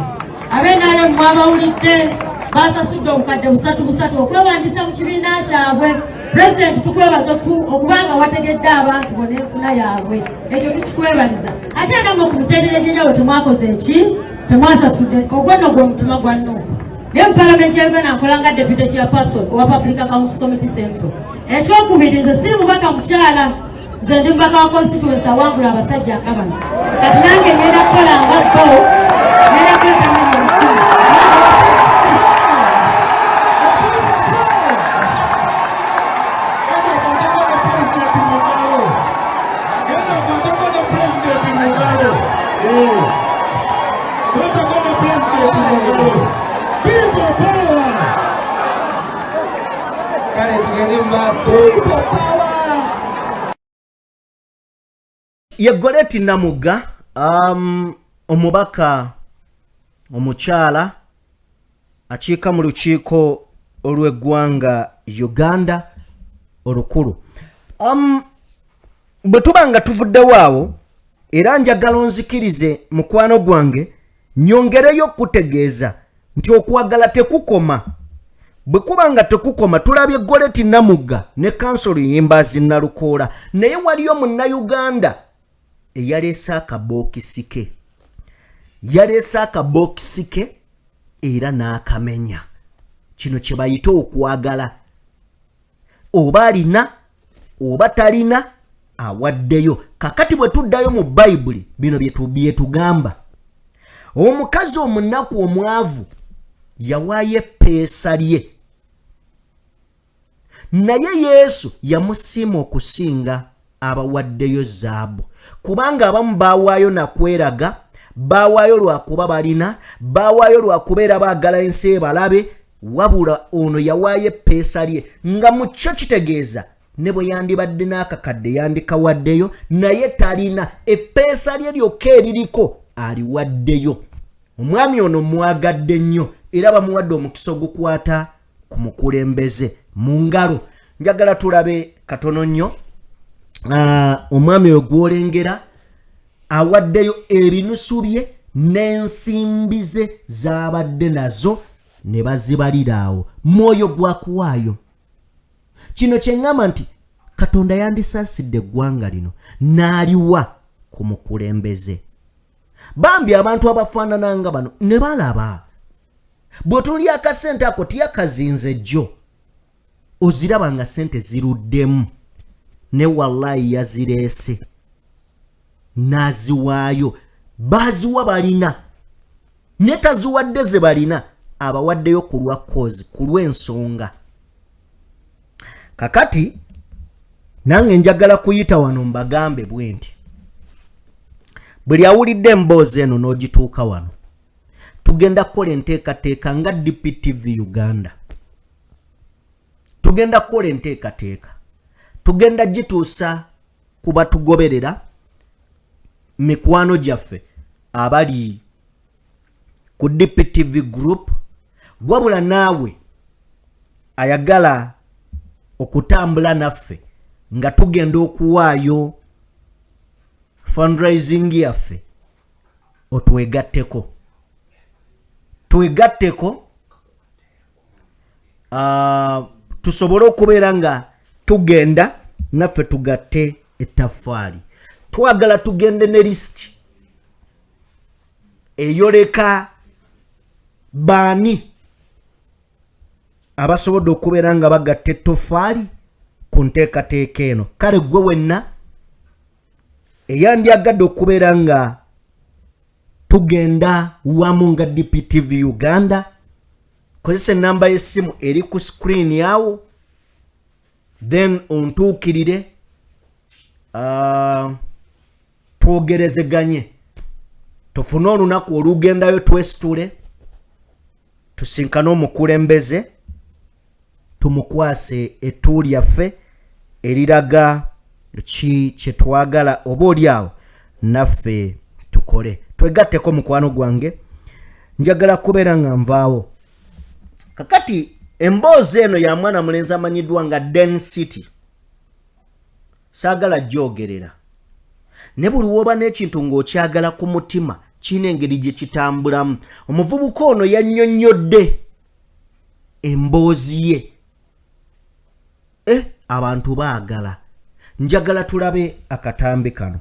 Abenaale mwabawulidde basasudde obukadde 3 okwewandiisa mu kibiina kyabwe. President tukwebaza okubanga wategedde abantu bona enfuna yaabwe. Ekyo tukikwebaliza. Ate nga okumuteerera gy'enjawulo temwakoze eki? Temwasasudde. Ogwo nno gwe mutima gwa Nuupu. Ne mu Parliament ya Uganda nkola nga Deputy Chairperson owa Public Accounts Committee Central. Ekyokubiri nze siri mubaka mukyala. nze ndi mubaka wa constituency awangula abasajja akabano kati nange ngenda kukola nga bo ngenda kuleta mwana mukulu ye Goreti Namuga omubaka omukyala akiika mu lukiiko olw'eggwanga Uganda olukulu. Bwe tuba nga tuvuddewo awo era njagala onzikirize mukwano gwange nyongereyo okutegeeza nti okwagala tekukoma. Bwe kuba nga tekukoma tulabye Goreti Namuga ne kansolo y'Embazzi Nalukoola naye waliyo munnayuganda eyaleese akabookisi ke. Yaleese akabookisi ke era n'akamenya. Kino kye bayita okwagala. Oba alina oba talina awaddeyo. Kakati bwe tuddayo mu Bayibuli bino bye tugamba. Omukazi omunaku omwavu yawaayo eppeesa lye. Naye Yesu yamusiima okusinga abawaddeyo zaabu. Kubanga abamu baawaayo nakweraga, baawaayo lwakuba balina, baawaayo lwakubeera baagala ensi ebalabe, wabula ono yawaayo eppeesa lye nga mu kyo kitegeeza ne bwe yandibadde n'akakadde yandikawaddeyo naye talina eppeesa lye lyokka eririko aliwaddeyo. Omwami ono mwagadde nnyo era bamuwadde omukisa ogukwata ku mukulembeze mu ngalo. Njagala tulabe katono nnyo omwami we gwolengera awaddeyo ebinusu bye n'ensimbi ze z'abadde nazo ne bazibalira awo. Mwoyo gwa kuwaayo. Kino kye ŋŋamba nti Katonda yandisaasidde eggwanga lino n'aliwa ku mukulembeze. Bambi abantu abafaanana nga bano ne balaba. Bwe tuli akasente ako tiyakazinze jjo. Oziraba nga sente ziruddemu. Ne wallahi yazireese. N'aziwaayo. Baziwa balina. Ne taziwadde ze balina. Abawaddeyo ku lwa kozi, ku lw'ensonga. Kakati nange njagala kuyita wano mbagambe bwe nti buli awulidde emboozi eno n'ogituuka wano tugenda kukola enteekateeka nga DPTV Uganda. Tugenda kukola enteekateeka. Tugenda gituusa ku batugoberera mikwano gyaffe abali ku DPTV group, wabula naawe ayagala okutambula naffe nga tugenda okuwaayo fundraising yaffe otwegatteko. Twegatteko tusobole okubeera nga tugenda naffe tugatte ettaffaali. Twagala tugende ne list eyoleka baani abasobodde okubeera nga bagatta ettoffaali ku nteekateeka eno. Kale gwe wenna eyandyagadde okubeera nga tugenda wamu nga DPTV Uganda, kozesa enamba y'essimu eri ku screen yawo, then ontuukirire twogerezeganye, tufune olunaku olugendayo twesitule, tusinkane omukulembeze, tumukwase ettu lyaffe eriraga ki kye twagala oba olyawo naffe tukole. Twegatteko mukwano gwange, njagala kubeera nga nvaawo. Kakati emboozi eno ya mwana mulenzi amanyiddwa nga Density. Saagala gyogerera. Ne buli woba n'ekintu ng'okyagala ku mutima kirina engeri gye kitambulamu. Omuvubuka ono yannyonnyodde emboozi ye. Abantu baagala. Njagala tulabe akatambi kano.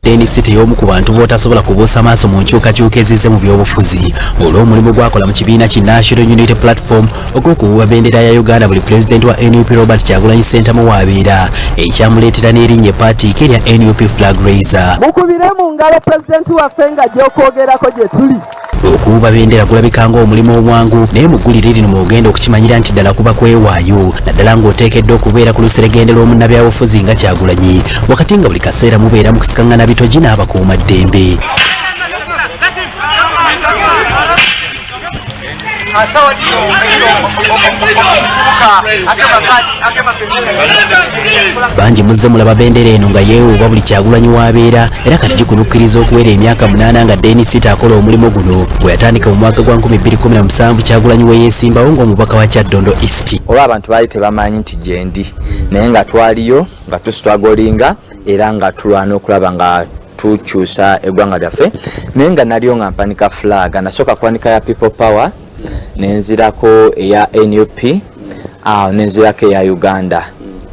City y'omu ku bantu bootasobola kubuusa maaso mu nkyukakyuka ezizze mu byobufuzi olw'omulimu gwakola mu kibiina ki National Unity Platform ogw'okuwuba bendera ya Uganda buli pulezidenti wa NUP Robert Kyagulanyi Ssentamu w'abeera ekyamuleetera n'erinnya eppaatiike erya NUP Flag Raiser. Mukubire mu ngalo pulezidenti waffe nga gy'okwogerako gye tuli. Okuwuba bendera kulabika ng'omulimu omwangu naye mu ggulire lino mwogenda okukimanyira nti ddala kuba kwewaayo naddala ng'oteekeddwa okubeera ku luseregende lw'omunnabyabufuzi nga Kyagulanyi wakati nga buli kaseera mubeera mu kusikaŋŋana bitogi n'abakuumaddembe. Bangi muzze mulaba bendera eno nga yeewuuba buli Kyagulanyi w'abeera era kati gikunukkiriza okuwera emyaka 8 nga Dennis Sitta akola omulimu guno gwe yatandika mu mwaka gwa 2017 Kyagulanyi we yeesimbawo ng'omubaka wa Kyaddondo East. Olwa abantu baali tebamanyi nti gyendi naye nga twaliyo nga tusitwagolinga era nga tulwana okulaba nga tukyusa eggwanga lyaffe naye nga naliyo nga mpanika flag nasooka kwanika ya People Power nenzirako eya NUP nenzirako eya Uganda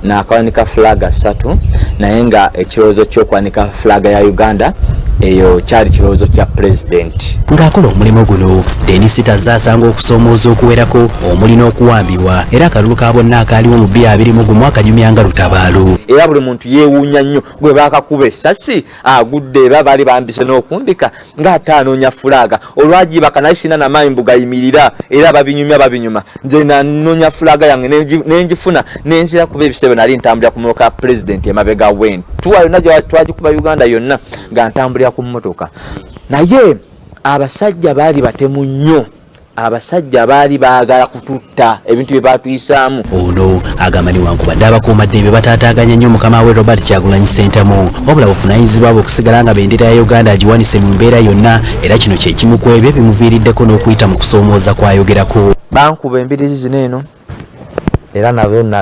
nakwanika flag 3 naye nga ekirowoozo ky'okwanika flag ya Uganda eyo kyali kirowoozo kya president. Ng'akola omulimu guno Dennis Sitta asanga okusoomooza okuwerako omuli n'okuwambibwa era akalulu ka bonna akaaliwo mu 2020 akanyumya nga lutabaalo. Era buli muntu yeewuunya nnyo gwe baakakuba essasi agudde era baali bambise n'okundika ng'ate anoonya fulaga olwagibaka naye sina namaanyi mbugayimirira era babinyuma nze nanoonya fulaga yange nenjifuna nenzira kuba ebisebe nali ntambulira ku mmotoka ya president emabega wen tuwa yonna twagikuba Uganda yonna nga ntambulira ku mmotoka naye abasajja baali batemu nnyo abasajja baali baagala kututta ebintu bye batuyisaamu. Ono agamba newankubadde abakuumaddembe bataataaganya nnyo mukama we Robert Kyagulanyi Ssentamu wabula buvunaanyizibwa bwe okusigala nga bendera ya Uganda agiwanise mu mbeera yonna era kino kye kimu ku ebyo bimuviiriddeko n'okuyita mu kusoomooza kwayogerako. Bankuba embirizi zino eno era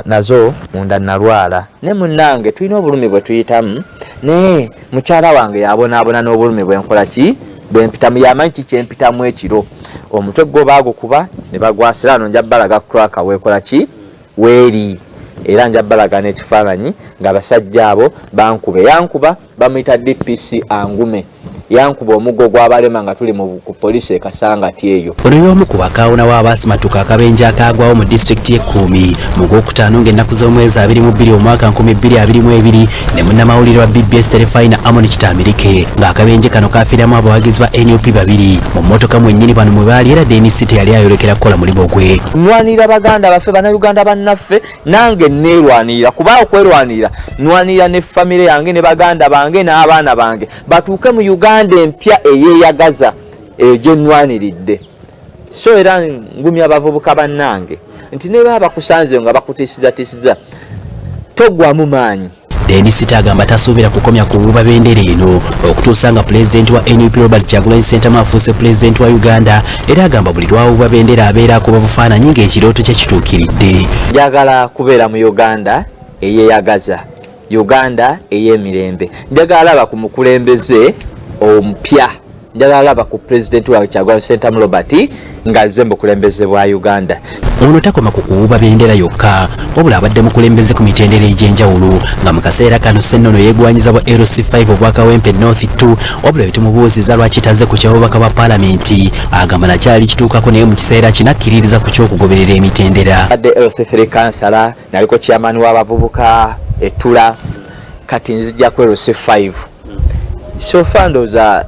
nazo munda nalwala ne munnange tulina obulumi bwe tuyitamu naye mukyala wange yabonaabona n'obulumi bwenkola ki bwempitamu yamanyi kikyempitamu ekiro omutwe gwo baagukuba ne bagwasira ano njabbalaga kraka weekola ki weeri era njabbalaga n'ekifaananyi ng'abasajja abo yankuba bamuyita DPC Angume yankuba omuggo gw'abalema nga tuli ku poliisi ekasangati eyo. Ono y'omu ku bakaawonawo abaasimatuka akabenje akaagwawo mu disitulikiti y'Ekkuumi mu Gwokutaano ng'ennaku z'omwezi 22 omwaka 2022 ne munnamawulire wa BBS Terefayina Amon Kitamirike ng'akabenje kano kaafiiramu abawagizi ba NUP 2 mu mmotoka mwennyini bano mwe baali era Dennis Sitta yali ayolekera kukola mulimu gwe. Nwanirira baganda baffe bannayuganda bannaffe nange neerwanirira kuba okwerwanirira nwanirira ne famire yange ne baganda bange n'abaana bange batuuke mu Uganda empya eyeeyagaza gye nnwaniridde. So era ngumya abavubuka bannange nti ne baba bakusanzeyo nga bakutiisizatiisiza toggwamu maanyi. Dennis Sitta agamba tasuubira kukomya kuwuuba bendera eno okutuusa nga pulezidenti wa NUP Robert Kyagulanyi Ssentamu afuuse pulezidenti wa Uganda era agamba buli lwawuuba bendera abeera akuba bufaananyi ng'ekirooto kye kituukiridde. Njagala kubeera mu Uganda eyeeyagaza, Uganda ey'emirembe. Njagala laba ku mukulembeze omupya, njagala laba ku pulezidenti wa Kyagulanyi Ssentamu Robert ng'azze mu bukulembeze bwa Uganda. Ono takoma ku kuwuuba bendera yokka wabula abadde mukulembeze ku mitendera egy'enjawulo nga mu kaseera kano Ssennono yeegwanyiza bwa LC5 obwakawempe North 2 wabula bitumubuuziza lwaki taze ku kyabubaka bwa paalamenti agamba nakyali kituukako naye mu kiseera kinakkiririza ku ky'okugoberera emitendera. Adde LC3 kansala naliko chairman w'abavubuka Ettula kati nzijja ku LC5 sofa ndooza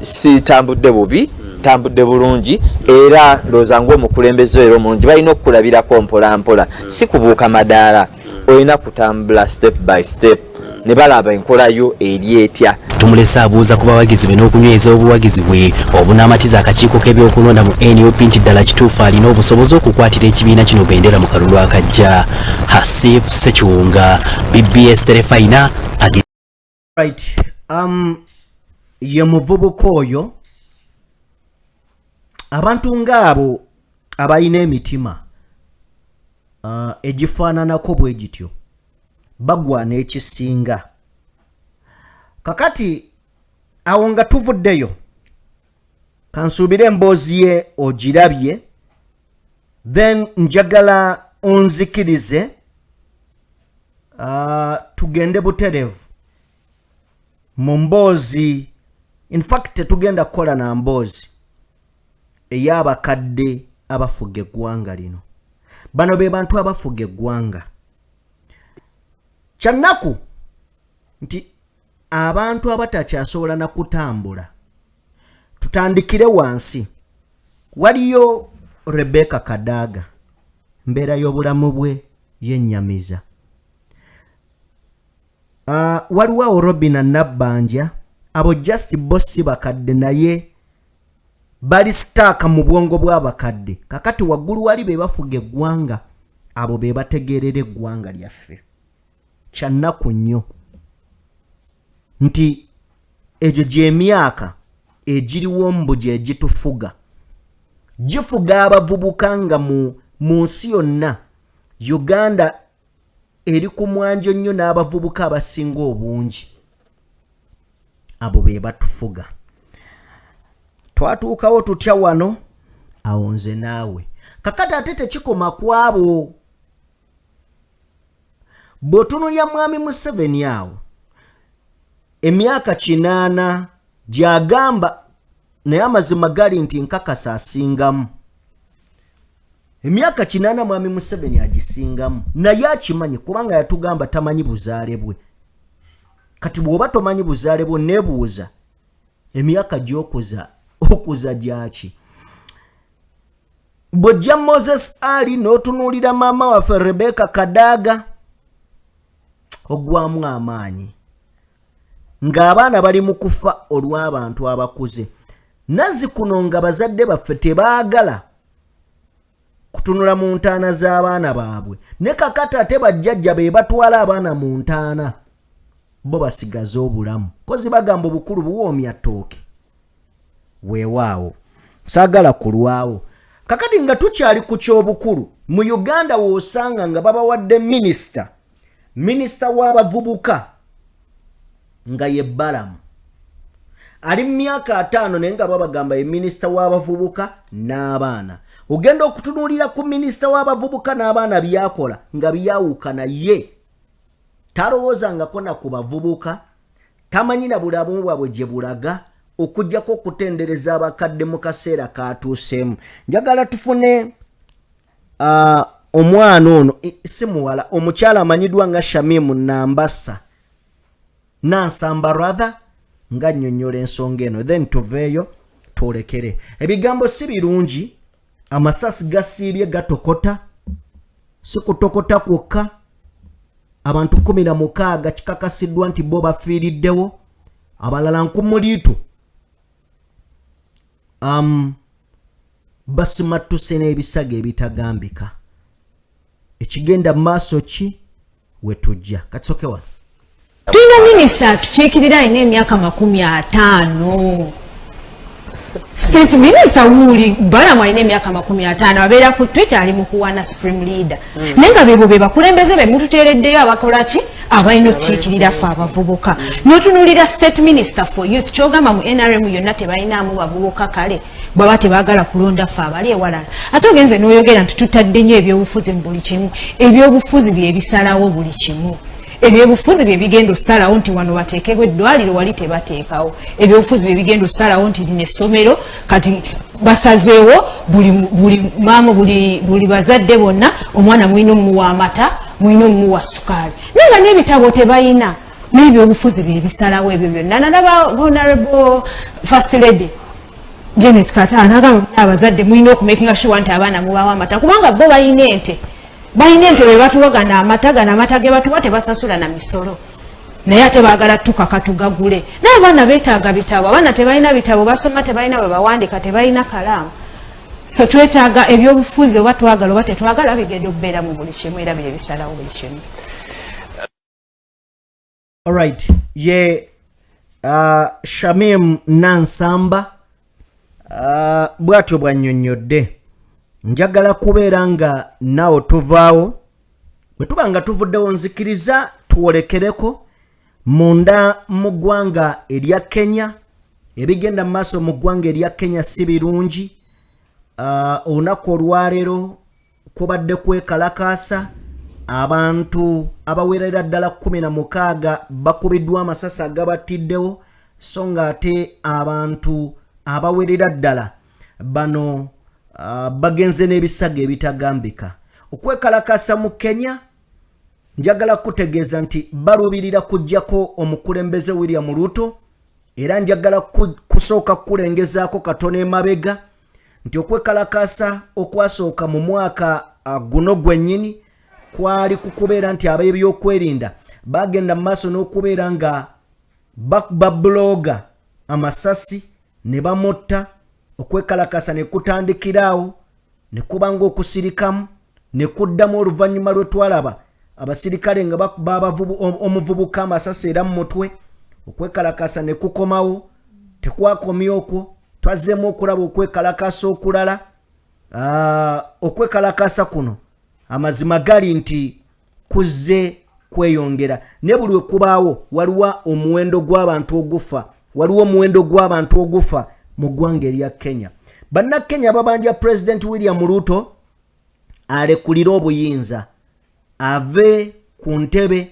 sitambudde bubi tambudde bulungi era ndooza ng'omukulembeze era omulungi balina okukulabirako mpolampola si kubuuka madaala olina kutambula step by step ne balaba enkolayo eri etya. Tumulese abuuza ku bawagizi be n'okunyweza obuwagizi bwe obunaamatiza akakiiko k'ebyokulonda mu NUP nti ddala kituufu alina obusobozi okukwatira ekibiina kino bendera mu kalulu akajja. Hasif Sekiwunga, BBS Terefayina. Right. Ye muvubuka oyo abantu ng'abo abalina emitima egifaananako bwe gityo bagwana ekisinga. Kakati awo nga tuvuddeyo kansuubire emboozi ye ogirabye then njagala onzikirize tugende buterevu mu mboozi, in fact tetugenda kukola na mboozi ey'abakadde abafuga eggwanga lino. Bano be bantu abafuga eggwanga. Kyannaku nti abantu abatakyasobola na kutambula, tutandikire wansi. Waliyo Rebecca Kadaga, mbeera y'obulamu bwe yennyamiza. Waliwo Robina Nabbanja, abo just bossi bakadde naye bali staaka mu bwongo bw'abakadde. Kakati waggulu wali be bafuga eggwanga, abo be bategeerera eggwanga lyaffe. Kyannaku nnyo nti egyo gy'emyaka egiriwo mbu gye gitufuga. Gifuga abavubuka nga mu nsi yonna Uganda eri ku mwanjo nnyo n'abavubuka abasinga obungi. Abo be batufuga. Twatuukawo tutya wano, awo nze naawe. Kakati ate tekikoma ku abo. Bw'otunuulya mwami Museveni awo, emyaka 8 gy'agamba, naye amazima gali nti nkakasa asingamu. Emyaka 8 mwami Museveni agisingamu, naye akimanyi kubanga yatugamba tamanyi buzaale bwe. Kati bw'oba tomanyi buzaale bwe, nebuuza emyaka gy'okuza gyaki? Bw'ojja Moses Ali n'otunuulira maama waffe Rebecca Kadaga, ogwamu amaanyi ng'abaana bali mu kufa olw'abantu abakuze. Nazzikuno nga bazadde baffe tebaagala kutunula mu ntaana z'abaana baabwe, ne kakati ate bajjajja be batwala abaana mu ntaana bo basigaza obulamu. Kozi bagamba obukulu buwoomya ttooke. Weewaawo saagala kulwawo. Kakati nga tukyali ku ky'obukulu, mu Uganda w'osanga nga babawadde minisita w'abavubuka nga ye Balamu. Ali mu myaka 5 naye nga babagamba ye minisita w'abavubuka n'abaana. Ogenda okutunuulira ku minisita w'abavubuka n'abaana byakola nga byawukana ye. Talowoozangako na ku bavubuka, tamanyi na bulamu bwabwe gye bulaga, okujjako okutendereza abakadde mu kaseera katuuseemu. Njagala tufune omwana ono, si muwala, omukyala amanyiddwa nga Shamimu Nansamba rather, nga nnyonnyola ensonga eno, then tuveeyo twolekere. Ebigambo si birungi, amasasi gasiibye gatokota, si kutokota kwokka. Abantu 16 kikakasiddwa nti bo bafiiriddewo, abalala 9 basimattuse n'ebisago ebitagambika. Ekigenda maaso ki wetujja? Katsoke wano. Tuyina minisita tukiikirira alina emyaka 50. State Minister Wuli Balamu alina emyaka 50, abeera ku Twitter ali mu kuwaana Supreme Leader. Naye nga bebo be bakulembeze be mututeereddeyo abakola ki? Abalina okukiikirira ffe abavubuka. N'otunuulira State Minister for Youth, kyogamba mu NRM yonna tebalinaamu bavubuka kale, bwaba tebaagala kulonda ffe abali ewalala. Ate ogenze n'oyogera nti tutadde nnyo ebyobufuzi mu buli kimu. Ebyobufuzi bye bisalawo buli kimu. Ebyobufuzi bye bigenda osalawo nti wano bateekebwa eddwaliro wali tebateekawo. Ebyobufuzi bye bigenda osalawo nti lino essomero kati basazeewo buli bazadde bonna omwana mulina omuwa amata, mulina omuwa sukaali. Naye nga n'ebitabo tebalina. N'ebyobufuzi bye bisalawo ebyo byonna. Nalaba Honorable First Lady Janet Katana n'agamba abazadde mulina okumakinga sure nti abaana mubawa amata kubanga bo balina ente. Balina ente be batuwagana amata ge batuwa tebasasula na misolo. Naye ate baagala tukaka tugagule. N'abaana beetaaga bitabo. Abaana tebalina bitabo, basoma tebalina bwe bawandika, tebalina kalaamu. So twetaaga ebyobufuzi oba twagala oba tetwagala bigenda okubeera mu buli kimu era bye bisalawo buli kimu. Alright, ye Shamim Nansamba bwatyo bwannyonnyodde. Njagala kubeera nga naawe tuvaawo, bwe tuba nga tuvuddewo nzikiriza tuwolekereko munda mu ggwanga erya Kenya. Ebigenda mu maaso mu ggwanga erya Kenya si birungi. Olunaku olwaleero kubadde kwekalakaasa abantu abawerera ddala 16 bakubiddwa amasasi agabatiddewo so nga ate abantu abawerera ddala bano bagenze n'ebisago ebitagambika. Okwekalakasa mu Kenya njagala kutegeeza nti balubirira kujjako omukulembeze William Ruto era njagala kusooka kulengezaako katono emabega nti okwekalakasa okwasooka mu mwaka guno gwennyini kwali kukubeera nti ab'ebyokwerinda bagenda mu maaso n'okubeera nga babloga amasasi ne bamotta. Okwekalakasa ne kutandikiraawo ne kubanga okusirikamu ne kuddamu oluvannyuma lwe twalaba abasirikale nga omuvubuka amasasi era mu mutwe. Okwekalakasa ne kukomawo, tekwakomye okwo, twazzeemu okulaba okwekalakasa okulala. Okwekalakasa kuno amazima gali nti kuzze kweyongera ne buli kubaawo waliwo omuwendo gw'abantu ogufa mu ggwanga erya Kenya. Bannakenya babanja President William Ruto alekulira obuyinza ave ku ntebe.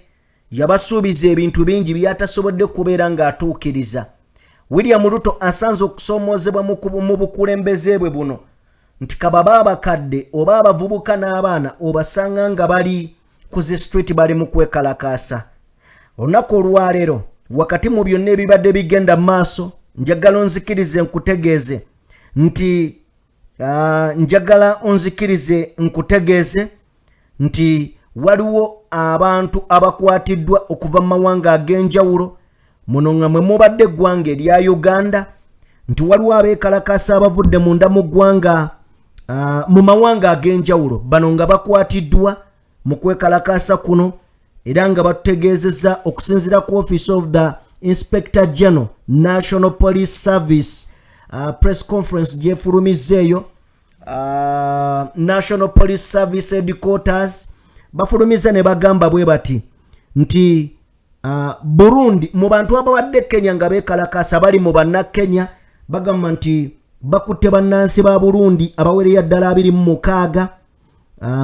Yabasuubiza ebintu bingi byatasobodde kubeera ng'atuukiriza. William Ruto asanze okusoomozebwa mu bukulembeze bwe buno nti kababa abakadde oba abavubuka n'abaana obasanga nga bali ku zi street bali mu kwekalakaasa. Olunaku olwaleero wakati mu byonna ebibadde bigenda mu maaso njagala onzikirize nti waliwo abantu abakwatiddwa okuva mu mawanga ag'enjawulo muno nga mwe mubadde eggwanga erya Uganda nti waliwo abeekalakasa abavudde munda mu ggwanga mu mawanga ag'enjawulo bano nga bakwatiddwa mu kwekalakasa kuno era nga batutegeezezza okusinziira ku Office of the Inspector General National Police Service press conference gyefulumizeeyo National Police Service Headquarters bafulumiza ne bagamba bwe bati nti Burundi mu bantu ababadde Kenya nga beekalakasa bali mu bannakenya bagamba nti bakutte bannansi ba Burundi abawerera ddala 26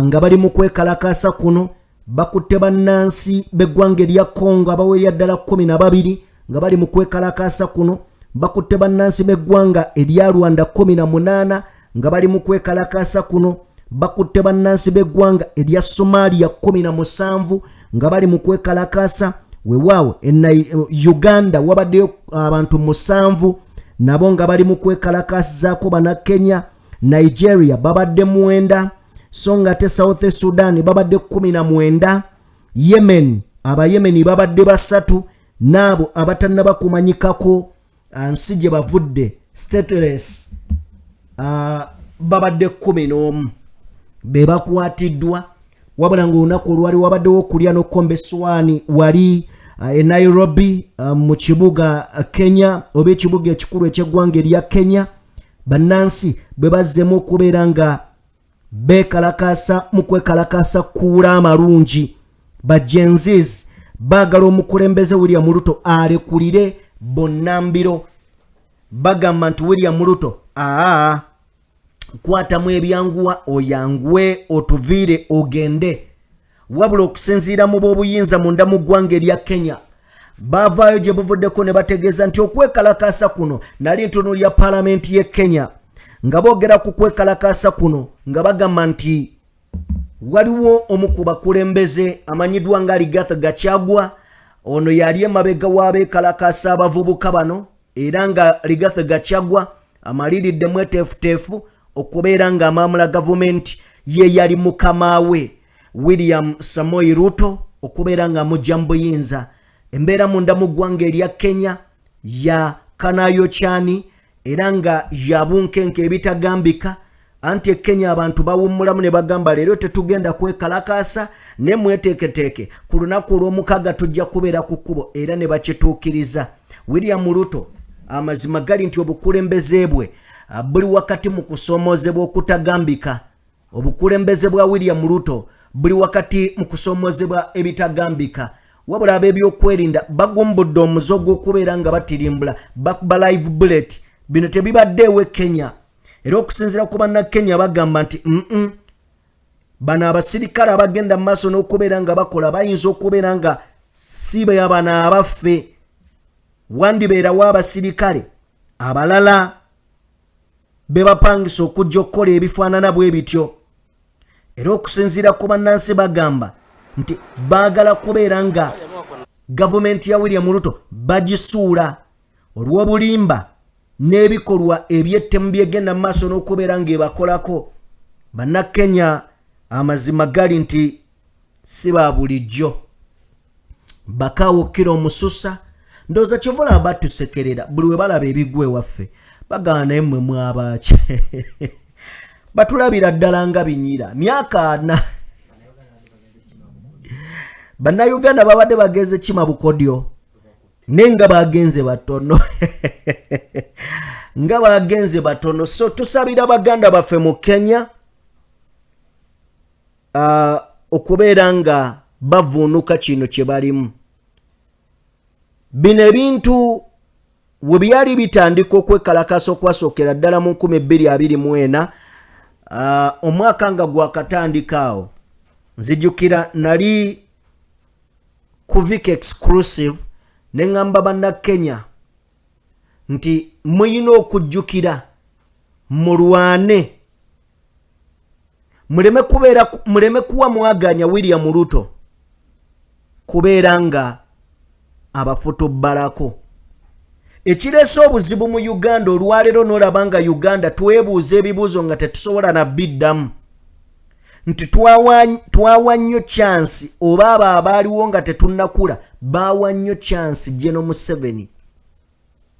nga bali mu kwekalakasa kuno. Bakutte bannansi b'eggwanga erya Congo abawerera ddala 12 nga bali mu kwekalakasa kuno. Bakutte bannansi b'eggwanga erya Rwanda 18 nga bali mu kwekalakasa kuno. Bakutte bannansi b'eggwanga erya Somalia 17 nga bali mu kwekalakasa. Weewaawo Uganda wabaddeyo abantu 7 nabo nga bali mu kwekalakasizaako bannakenya. Nigeria babadde 9 so nga te South Sudan babadde 19. Yemen abayemeni babadde 3 naabo abatannaba kumanyikako nsi gye bavudde stateless babadde 11 be bakwatiddwa. Wabula ng'olunaku olwali wabaddewo okulya n'okkomba essowaani wali e Nairobi mu kibuga Kenya oba ekibuga ekikulu eky'eggwanga erya Kenya. Bannansi bwe bazzeemu okubeera nga beekalakasa mu kwekalakasa kuula amalungi. Bajenzis baagala omukulembeze William Ruto alekulire bonnambiro. Bagamba nti William Ruto kwatamu ebyanguwa oyanguwe otuviire ogende. Wabula okusinziira mu b'obuyinza munda mu ggwanga erya Kenya bavaayo gye buvuddeko ne bategeeza nti okwekalakasa kuno nali ntunuulira paalamenti y'e Kenya nga boogera ku kwekalakasa kuno nga bagamba nti waliwo omu ku bakulembeze amanyiddwa nga Rigathi Gachagua. Ono yali emabega w'abeekalakasa abavubuka bano era nga Rigathi Gachagua amaliridde mweteefuteefu okubeera nga amaamula gavumenti ye yali mukama we William Samoei Ruto okubeera nga mujja mu buyinza. Embeera munda mu ggwanga erya Kenya ya kanayokyani era nga yabunkenke ebitagambika. Anti Kenya abantu bawummulamu ne bagamba leero tetugenda kwekalakasa ne mweteeketeeke ku lunaku olw'omukaaga tujja kubeera ku kkubo era ne bakituukiriza. William Ruto amazima gali nti obukulembeze bwe buli wakati mu kusoomozebwa okutagambika. Obukulembeze bwa William Ruto buli wakati mu kusoomozebwa ebitagambika. Wabula ab'ebyokwerinda bagumbudde omuzo gw'okubeera nga batirimbula bakuba live bullet. Bino tebibaddeewo e Kenya era okusinziira ku bannakenya bagamba nti bano abasirikale abagenda maaso n'okubeera nga bakola bayinza okubeera nga si bano abaffe wandibeerawo abasirikale abalala be bapangisa okujja okukola ebifaanana bwe bityo. Era okusinziira ku bannansi bagamba nti baagala kubeera nga gavumenti ya William Ruto bagisuula olw'obulimba n'ebikolwa eby'ettemu byegenda mu maaso n'okubeera ng'ebakolako. Bannakenya amazima gali nti si ba bulijjo. Bakaawo Kiro Omususa ndowooza kyovula batusekerera buli we balaba ebigwe waffe bagana naye mmwe mwabaki batulabira ddala nga binyira myaka 4 Bannayuganda babadde bagenze kima bukodyo nenga bagenze batono nga bagenze batono. So tusabira baganda baffe mu Kenya okubeera nga bavuunuka kino kye balimu. Bino ebintu we byali bitandika okwekalakasa okwasookera ddala mu 2024 omwaka nga gwakatandikaawo. Nzijukira nali ku Vic Exclusive ne ngamba Bannakenya nti muyina okujjukira mulwane muleme kuwa mwaganya William Ruto kubeera nga abafutubbalako. Ekireese obuzibu mu Uganda olwaleero n'olaba nga Uganda twebuuza ebibuuzo nga tetusobola na biddamu nti twawa nnyo chance oba abo abaaliwo nga tetunnakula baawa nnyo chance General Museveni.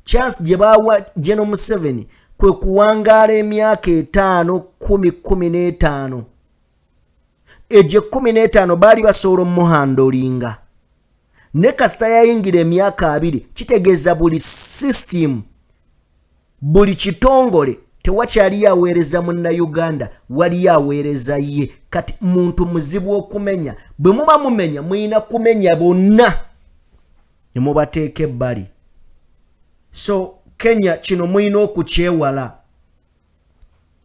Chance gye baawa General Museveni kwe kuwangaala emyaka 5, 10, 15. Egyo 15 baali basobola omuhandolinga. Ne kasita yayingira emyaka 2 kitegeeza buli system buli kitongole tewakyali yaweereza Munnayuganda wali yaweereza ye. Kati muntu muzibu okumenya bwe muba mumenya muyina kumenya bonna ne mubateeka ebbali. So Kenya kino muyina okukyewala,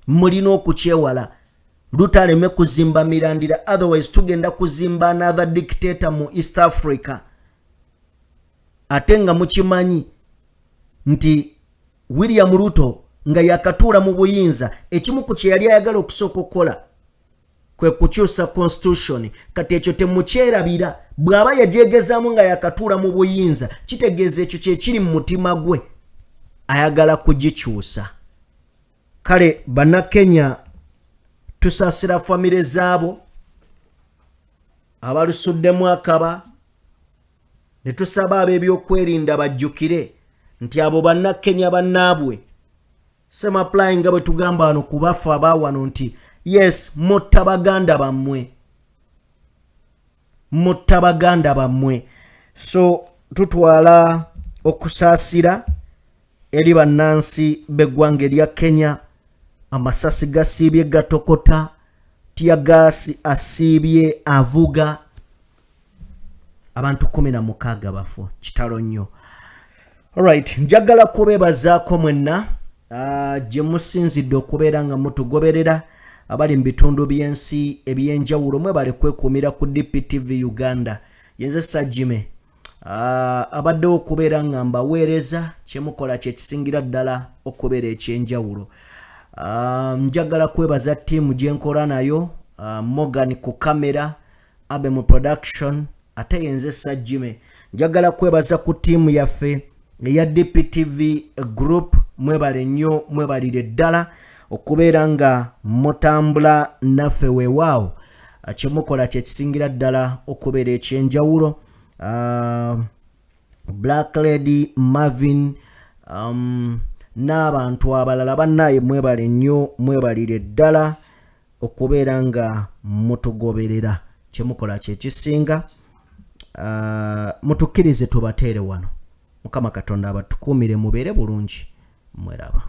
mulina okukyewala lutaleme kuzimba mirandira, otherwise tugenda kuzimba another dictator mu East Africa. Ate nga mukimanyi nti William Ruto nga yakatuula mu buyinza ekimu ku kye yali ayagala okusooka okukola kwe kukyusa constitution. Kati ekyo temukyerabira. Bw'aba yagyegezaamu nga yakatuula mu buyinza kitegeeza ekyo kye kiri mu mutima gwe ayagala kugikyusa. Kale Bannakenya tusaasira famire zaabo abalusuddemu akaba ne tusaba ab'ebyokwerinda bajjukire nti abo Bannakenya bannaabwe sema applying nga bwe tugamba wano ku bafu abaawano nti yes mutta baganda bammwe. So tutwala okusaasira eri bannansi b'eggwanga erya Kenya. Amasasi gasiibye gatokota, tiyagasi asiibye avuga, abantu 16 bafu, kitalo nnyo. Alright, njagala kubeebazaako mwenna gye musinzidde okubeera nga mutugoberera abali mu bitundu by'ensi ebyenjawulo mwebale kwekuumira ku DPTV Uganda. Yenze Sajime abadde okubeera nga mbaweereza kyemukola kye kisingira ddala okubeera ekyenjawulo. Njagala kwebaza tiimu gye nkola nayo, Morgan ku kamera, Abe mu production, ate yenze Sajime. Njagala kwebaza ku tiimu yaffe eya DPTV group, mwebale nnyo, mwebalire ddala okubeera nga mutambula naffe weewaawo. Kyemukola kye kisingira ddala okubeera ekyenjawulo. Black Lady, Marvin, n'abantu abalala bannaye mwebale nnyo, mwebalire ddala okubeera nga mutugoberera. Kyemukola kye kisinga. Mutukkirize tubateere wano. Mukama Katonda abatukuumire mubeere bulungi. Mweraba.